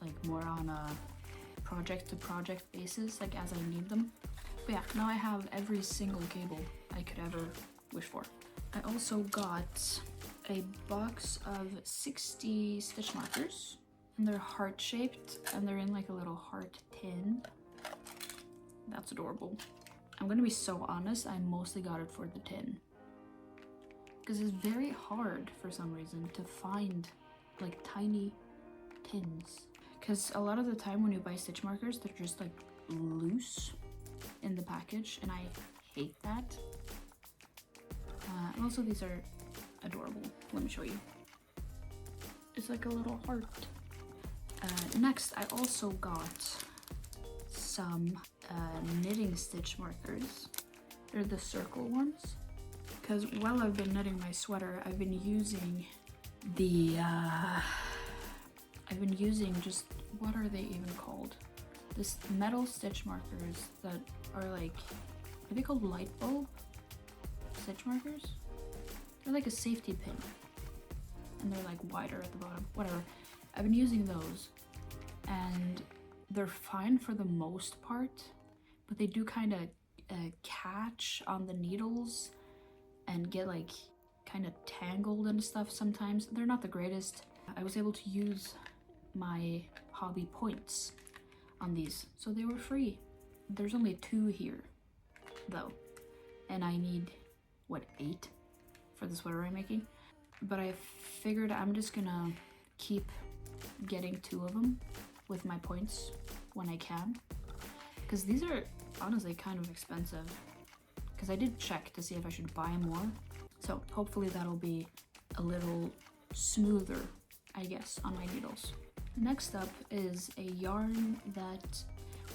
like more on a project to project basis, like as I need them. But yeah, now I have every single cable I could ever wish for. I also got a box of 60 stitch markers, and they're heart shaped and they're in like a little heart tin. That's adorable. I'm gonna be so honest, I mostly got it for the tin because it's very hard for some reason to find like tiny tins, because a lot of the time when you buy stitch markers, they're just like loose in the package, and I hate that. And also these are adorable. Let me show you. It's like a little heart. Next, I also got some knitting stitch markers. They're the circle ones. Because while I've been knitting my sweater, I've been using the, just, what are they even called? This metal stitch markers that are like, are they called light bulb stitch markers? They're like a safety pin. And they're like wider at the bottom, whatever. I've been using those and they're fine for the most part, but they do kind of catch on the needles and get like kind of tangled and stuff sometimes. They're not the greatest. I was able to use my hobby points on these, so they were free. There's only 2 here though, and I need, what, 8 for the sweater I'm making? But I figured I'm just gonna keep getting 2 of them with my points when I can, because these are honestly kind of expensive, because I did check to see if I should buy more, so hopefully that'll be a little smoother, I guess, on my needles. Next up is a yarn that,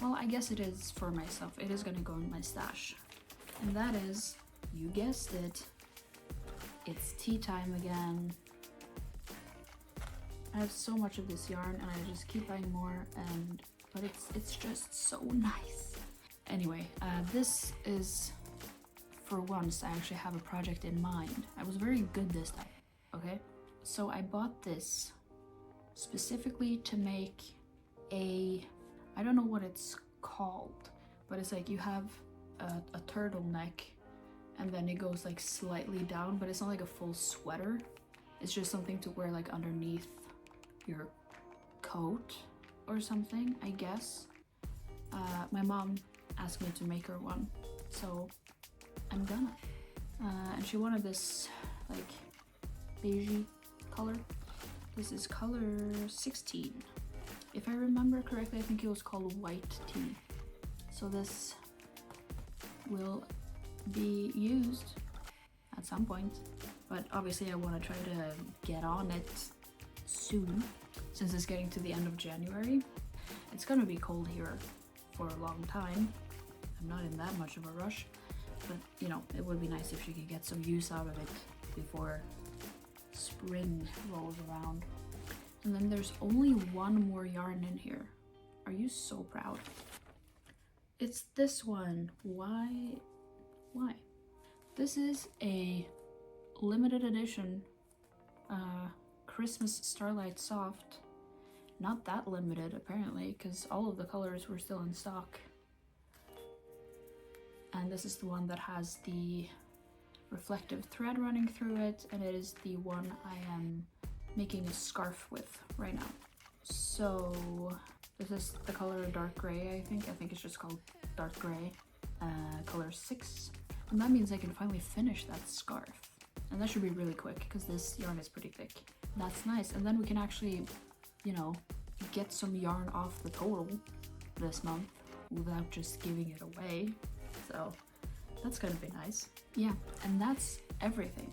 well, I guess it is for myself. It is gonna go in my stash, and that is, you guessed it, it's tea time again. I have so much of this yarn and I just keep buying more, but it's just so nice. Anyway, this is, for once, I actually have a project in mind. I was very good this time, okay? So I bought this specifically to make a, I don't know what it's called, but it's like you have a turtleneck and then it goes like slightly down, but it's not like a full sweater. It's just something to wear like underneath your coat or something, I guess. My mom asked me to make her one, so I'm gonna. And she wanted this like beigey color. This is color 16. If I remember correctly, I think it was called white tea. So this will be used at some point, but obviously I want to try to get on it soon, since it's getting to the end of January. It's gonna be cold here for a long time. I'm not in that much of a rush, but you know, it would be nice if she could get some use out of it before spring rolls around. And then there's only 1 more yarn in here. Are you so proud? It's this one. Why? This is a limited edition Christmas Starlight Soft. Not that limited apparently, because all of the colors were still in stock. And this is the one that has the reflective thread running through it, and it is the one I am making a scarf with right now. So this is the color dark gray, I think it's just called dark gray, color 6, and that means I can finally finish that scarf, and that should be really quick because this yarn is pretty thick. That's nice, and then we can actually, you know, get some yarn off the total this month without just giving it away, so that's gonna be nice. Yeah, and that's everything.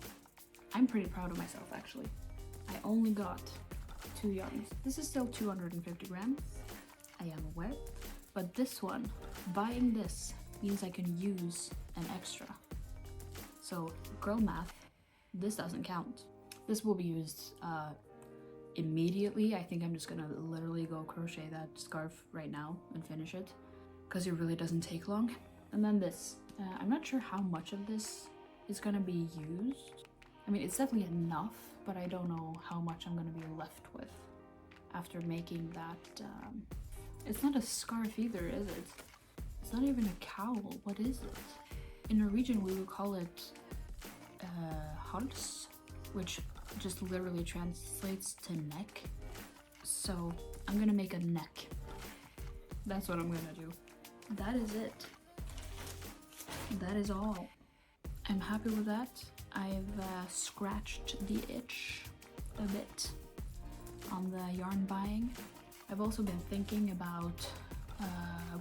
I'm pretty proud of myself actually. I only got 2 yarns. This is still 250 grams, I am aware, but this one, buying this means I can use an extra. So girl math, this doesn't count. This will be used immediately. I think I'm just gonna literally go crochet that scarf right now and finish it, because it really doesn't take long. And then this, I'm not sure how much of this is gonna be used. I mean, it's definitely enough, but I don't know how much I'm gonna be left with after making that. It's not a scarf either, is it? It's not even a cowl. What is it? In Norwegian, we would call it hals, which just literally translates to neck. So I'm gonna make a neck. That's what I'm gonna do. That is it. That is all. I'm happy with that. I've scratched the itch a bit on the yarn buying. I've also been thinking about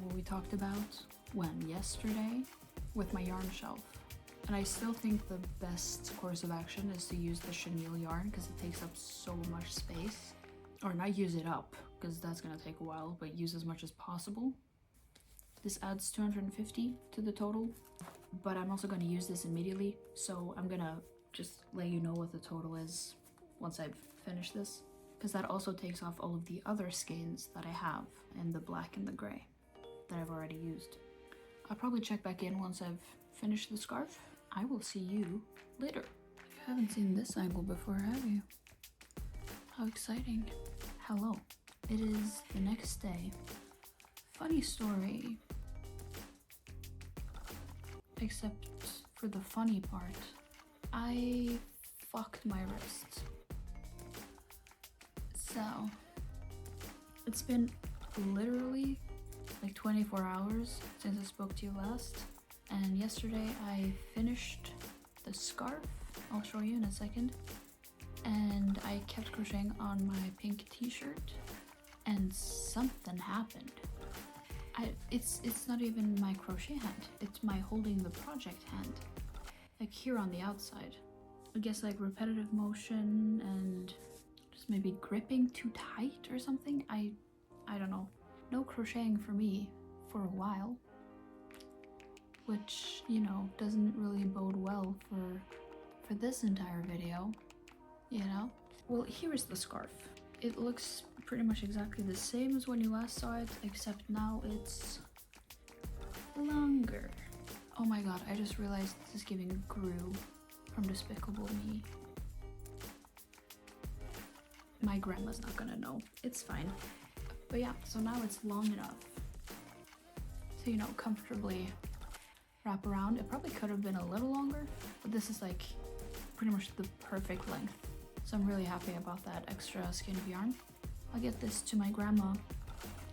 what we talked about yesterday with my yarn shelf. And I still think the best course of action is to use the chenille yarn because it takes up so much space. Or not use it up, because that's gonna take a while, but use as much as possible. This adds 250 to the total, but I'm also gonna use this immediately, so I'm gonna just let you know what the total is once I've finished this, because that also takes off all of the other skeins that I have in the black and the gray that I've already used. I'll probably check back in once I've finished the scarf. I will see you later. You haven't seen this angle before, have you? How exciting. Hello. It is the next day. Funny story. Except for the funny part. I fucked my wrist. So, it's been literally like 24 hours since I spoke to you last. And yesterday I finished the scarf. I'll show you in a second. And I kept crocheting on my pink t-shirt and something happened. It's not even my crochet hand, it's my holding the project hand, like here on the outside. I guess like repetitive motion and just maybe gripping too tight or something. I don't know. No crocheting for me for a while, which, you know, doesn't really bode well for this entire video. You know? Well, here's the scarf. It looks pretty much exactly the same as when you last saw it, except now it's longer. Oh my god, I just realized this is giving Gru from Despicable Me. My grandma's not gonna know. It's fine. But yeah, so now it's long enough to, you know, comfortably wrap around. It probably could have been a little longer, but this is like pretty much the perfect length. So I'm really happy about that extra skein of yarn. I'll get this to my grandma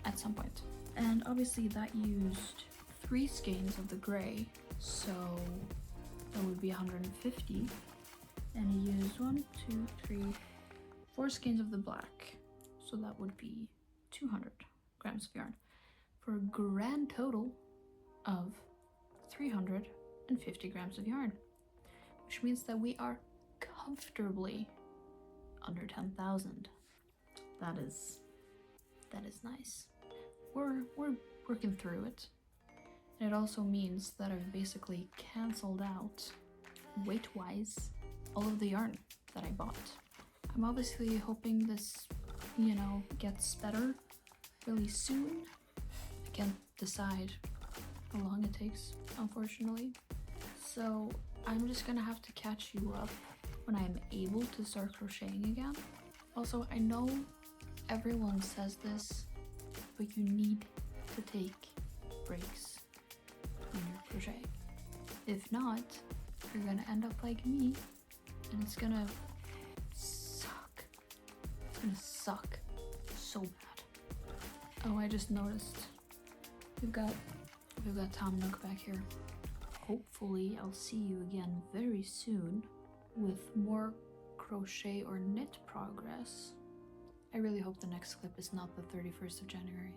at some point. And obviously that used 3 skeins of the gray, so that would be 150. And he used 1, 2, 3, 4 skeins of the black, so that would be 200 grams of yarn, for a grand total of 350 grams of yarn, which means that we are comfortably under 10,000. That is nice. We're working through it. And it also means that I've basically cancelled out, weight-wise, all of the yarn that I bought. I'm obviously hoping this, you know, gets better really soon. I can't decide how long it takes, unfortunately. So I'm just gonna have to catch you up when I'm able to start crocheting again. Also, I know everyone says this, but you need to take breaks when you're crocheting. If not, you're gonna end up like me, and it's gonna suck. It's gonna suck so bad. Oh, I just noticed we've got Tom Nook back here. Hopefully I'll see you again very soon with more crochet or knit progress. I really hope the next clip is not the 31st of January.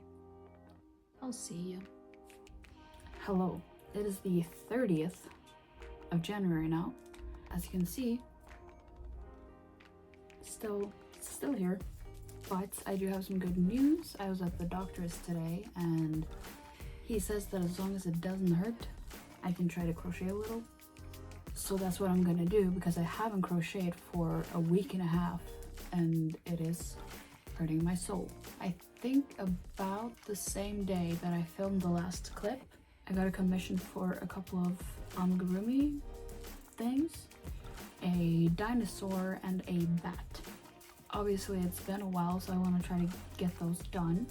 I'll see you. Hello, it is the 30th of January now. As you can see, still here, but I do have some good news. I was at the doctor's today and he says that as long as it doesn't hurt, I can try to crochet a little. So that's what I'm gonna do, because I haven't crocheted for a week and a half and it is hurting my soul. I think about the same day that I filmed the last clip, I got a commission for a couple of amigurumi things, a dinosaur and a bat. Obviously it's been a while, so I want to try to get those done.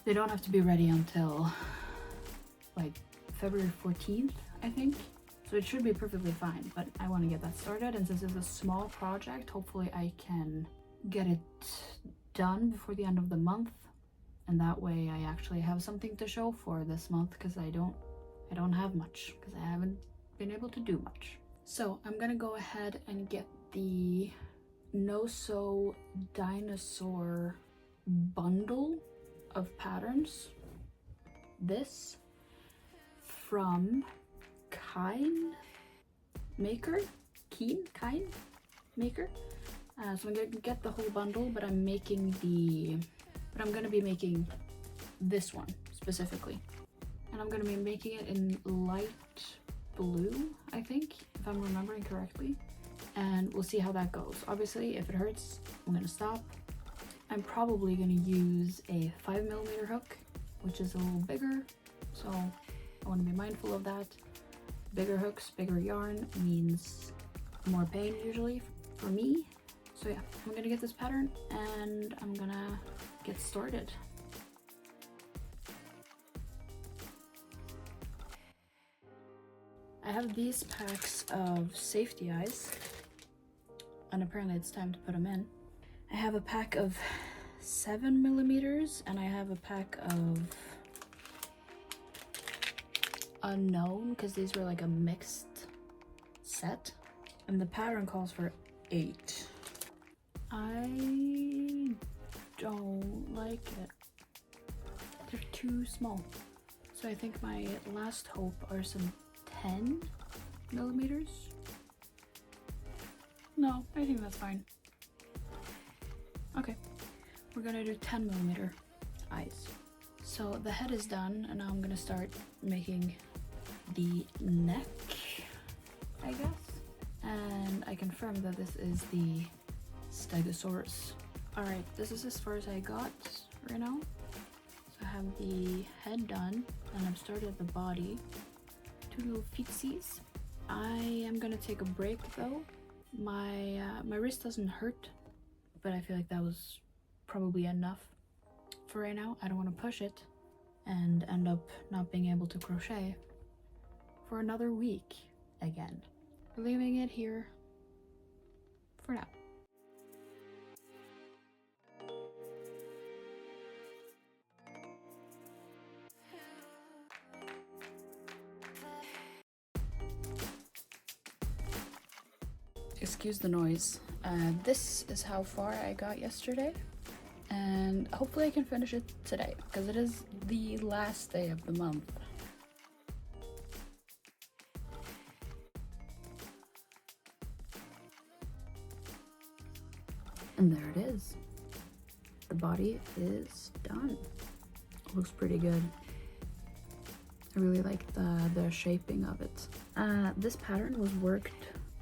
They don't have to be ready until like February 14th, I think. So it should be perfectly fine, but I want to get that started, and since it's a small project, hopefully I can get it done before the end of the month, and that way I actually have something to show for this month, because I don't have much, because I haven't been able to do much. So I'm gonna go ahead and get the No Sew Dinosaur bundle of patterns. This from Kine Maker. So I'm gonna get the whole bundle, but I'm gonna be making this one specifically, and I'm gonna be making it in light blue, I think, if I'm remembering correctly, and we'll see how that goes. Obviously, if it hurts, I'm gonna stop. I'm probably gonna use a 5mm hook, which is a little bigger, so I want to be mindful of that. Bigger hooks, bigger yarn means more pain usually for me. So yeah, I'm gonna get this pattern and I'm gonna get started. I have these packs of safety eyes, and apparently it's time to put them in. I have a pack of 7mm, and I have a pack of unknown, because these were like a mixed set, and the pattern calls for 8. I don't like it. They're too small. So I think my last hope are some 10mm. No, I think that's fine. Okay, we're gonna do 10mm eyes. So the head is done, and now I'm gonna start making the neck, I guess. And I confirm that this is the Stegosaurus. Alright, this is as far as I got right now. So I have the head done, and I've started the body. 2 little feetsies. I am gonna take a break though. My wrist doesn't hurt, but I feel like that was probably enough for right now. I don't want to push it and end up not being able to crochet for another week again. We're leaving it here for now. Excuse the noise. This is how far I got yesterday, and hopefully I can finish it today, because it is the last day of the month. And there it is. The body is done. Looks pretty good. I really like the shaping of it. This pattern was worked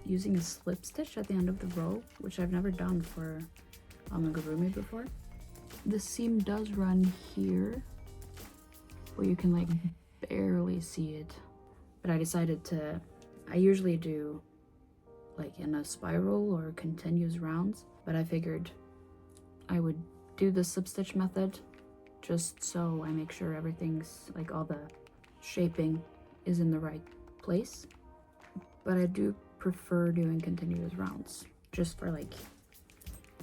using a slip stitch at the end of the row, which I've never done for amigurumi before. The seam does run here, where you can like barely see it, but I decided to, I usually do like in a spiral or continuous rounds, but I figured I would do the slip stitch method just so I make sure everything's, like all the shaping is in the right place. But I do prefer doing continuous rounds just for like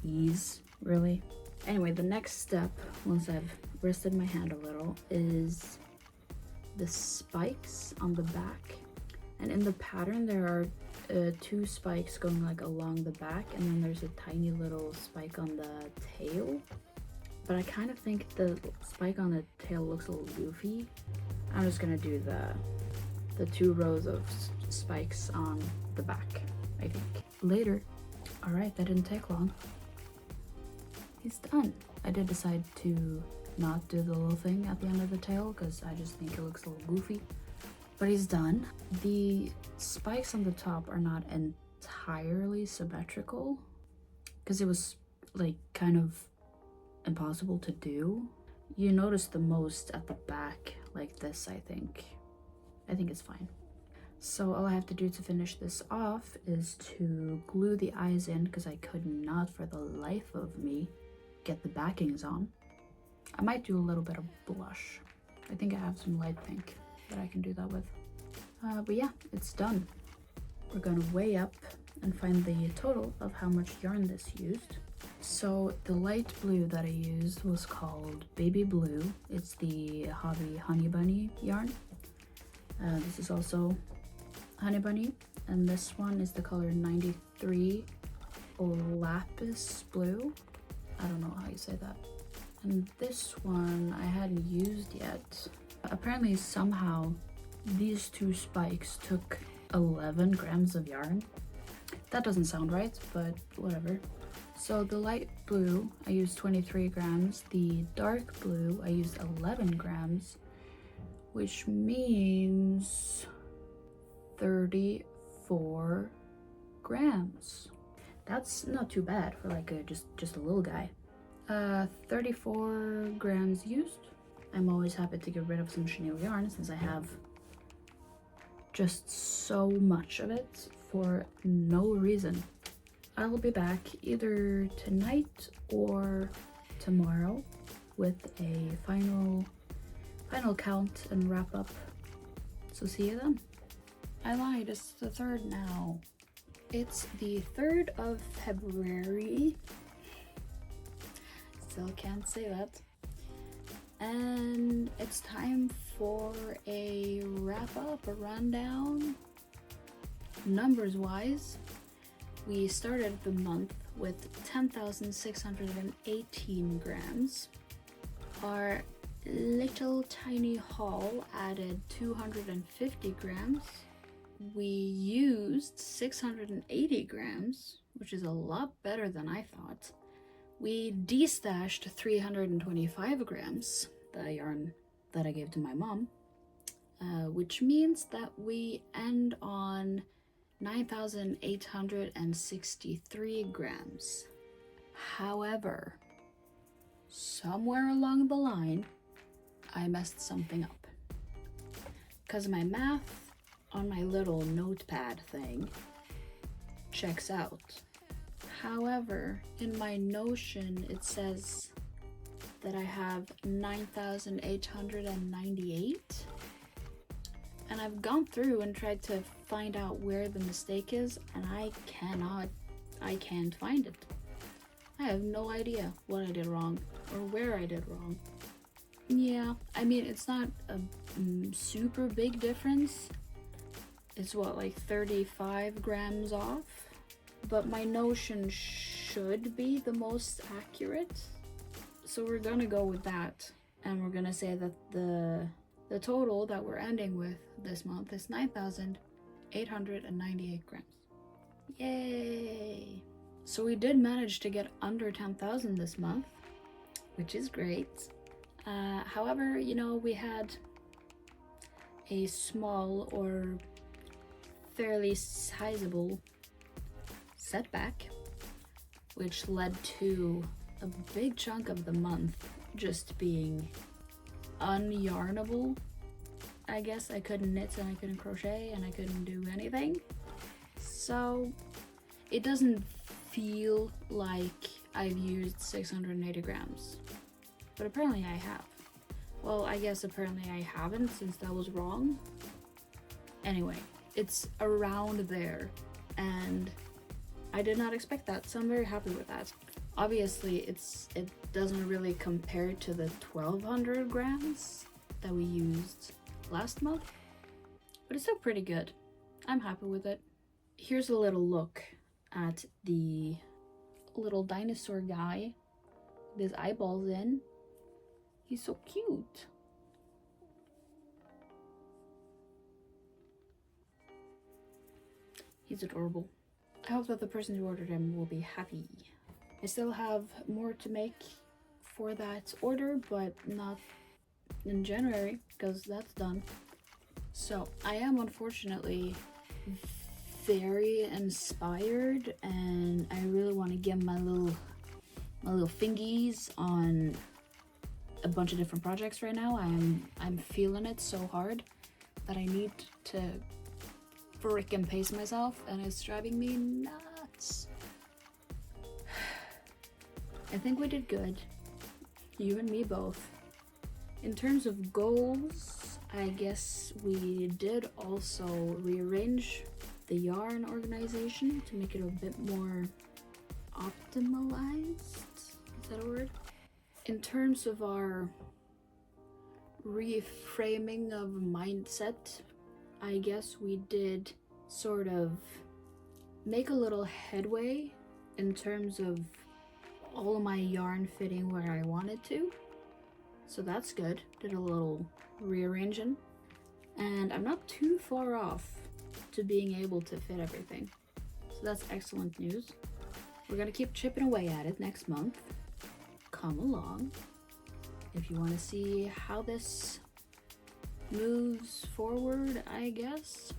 ease, really. Anyway, the next step, once I've rested my hand a little, is the spikes on the back. And in the pattern there are 2 spikes going like along the back, and then there's a tiny little spike on the tail. But I kind of think the spike on the tail looks a little goofy. I'm just gonna do the 2 rows of spikes on the back, I think. Later. Alright, that didn't take long. He's done. I did decide to not do the little thing at the end of the tail because I just think it looks a little goofy. But he's done. The spikes on the top are not entirely symmetrical because it was like kind of impossible to do. You notice the most at the back like this, I think. I think it's fine. So all I have to do to finish this off is to glue the eyes in, because I could not for the life of me get the backings on. I might do a little bit of blush. I think I have some light pink that I can do that with. But yeah, it's done. we're gonna weigh up and find the total of how much yarn this used. So the light blue that I used was called Baby Blue. It's the Hobby Honey Bunny yarn. This is also Honey Bunny, and this one is the color 93 Lapis Blue. I don't know how you say that. And this one I hadn't used yet. Apparently somehow these two spikes took 11 grams of yarn. That doesn't sound right, but whatever. So the light blue, I used 23 grams. The dark blue, I used 11 grams, which means 34 grams. That's not too bad for like just a little guy. 34 grams used. I'm always happy to get rid of some chenille yarn since I have just so much of it for no reason. I'll be back either tonight or tomorrow with a final count and wrap up. So see you then. I lied, it's the 3rd now. It's the 3rd of February. Still can't say that. And it's time for a wrap up, a rundown. Numbers wise, we started the month with 10,618 grams. Our little tiny haul added 250 grams. We used 680 grams, which is a lot better than I thought. We destashed 325 grams, the yarn that I gave to my mom, which means that we end on 9,863 grams. However, somewhere along the line, I messed something up. Because my math on my little notepad thing checks out. However, in my Notion, it says that I have 9,898. And I've gone through and tried to find out where the mistake is, and I can't find it. I have no idea what I did wrong or where I did wrong. Yeah, I mean, it's not a super big difference. It's what, like 35 grams off? But my Notion should be the most accurate. So we're gonna go with that. And we're gonna say that the total that we're ending with this month is 9,898 grams. Yay! So we did manage to get under 10,000 this month, which is great. However, you know, we had a small or fairly sizable setback, which led to a big chunk of the month just being unyarnable. I guess I couldn't knit and I couldn't crochet and I couldn't do anything. So it doesn't feel like I've used 680 grams, but apparently I have. Well, I guess apparently I haven't, since that was wrong. Anyway, it's around there, and I did not expect that, so I'm very happy with that. Obviously, it doesn't really compare to the 1,200 grams that we used last month, but it's still pretty good. I'm happy with it. Here's a little look at the little dinosaur guy with his eyeballs in. He's so cute. He's adorable. I hope that the person who ordered him will be happy. I still have more to make for that order, but not in January, because that's done. So I am unfortunately very inspired, and I really want to get my little fingies on a bunch of different projects right now. I'm feeling it so hard that I need to frickin' pace myself, and it's driving me nuts. I think we did good, you and me both. In terms of goals, I guess we did also rearrange the yarn organization to make it a bit more optimized. Is that a word? In terms of our reframing of mindset, I guess we did sort of make a little headway in terms of all of my yarn fitting where I wanted to. So that's good. Did a little rearranging. And I'm not too far off to being able to fit everything. So that's excellent news. We're gonna keep chipping away at it next month. Come along if you want to see how this moves forward, I guess.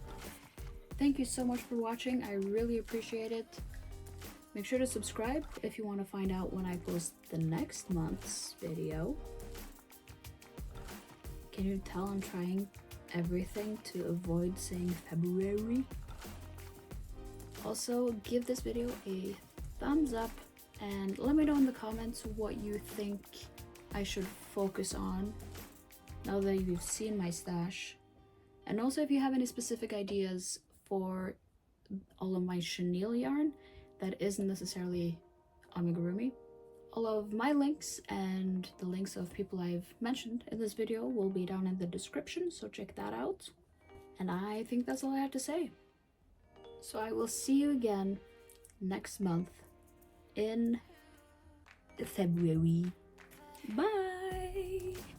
Thank you so much for watching. I really appreciate it. Make sure to subscribe if you want to find out when I post the next month's video. Can you tell I'm trying everything to avoid saying February? Also, give this video a thumbs up and let me know in the comments what you think I should focus on now that you've seen my stash. And also if you have any specific ideas for all of my chenille yarn that isn't necessarily amigurumi. All of my links and the links of people I've mentioned in this video will be down in the description, so check that out. And I think that's all I have to say. So I will see you again next month in February. Bye!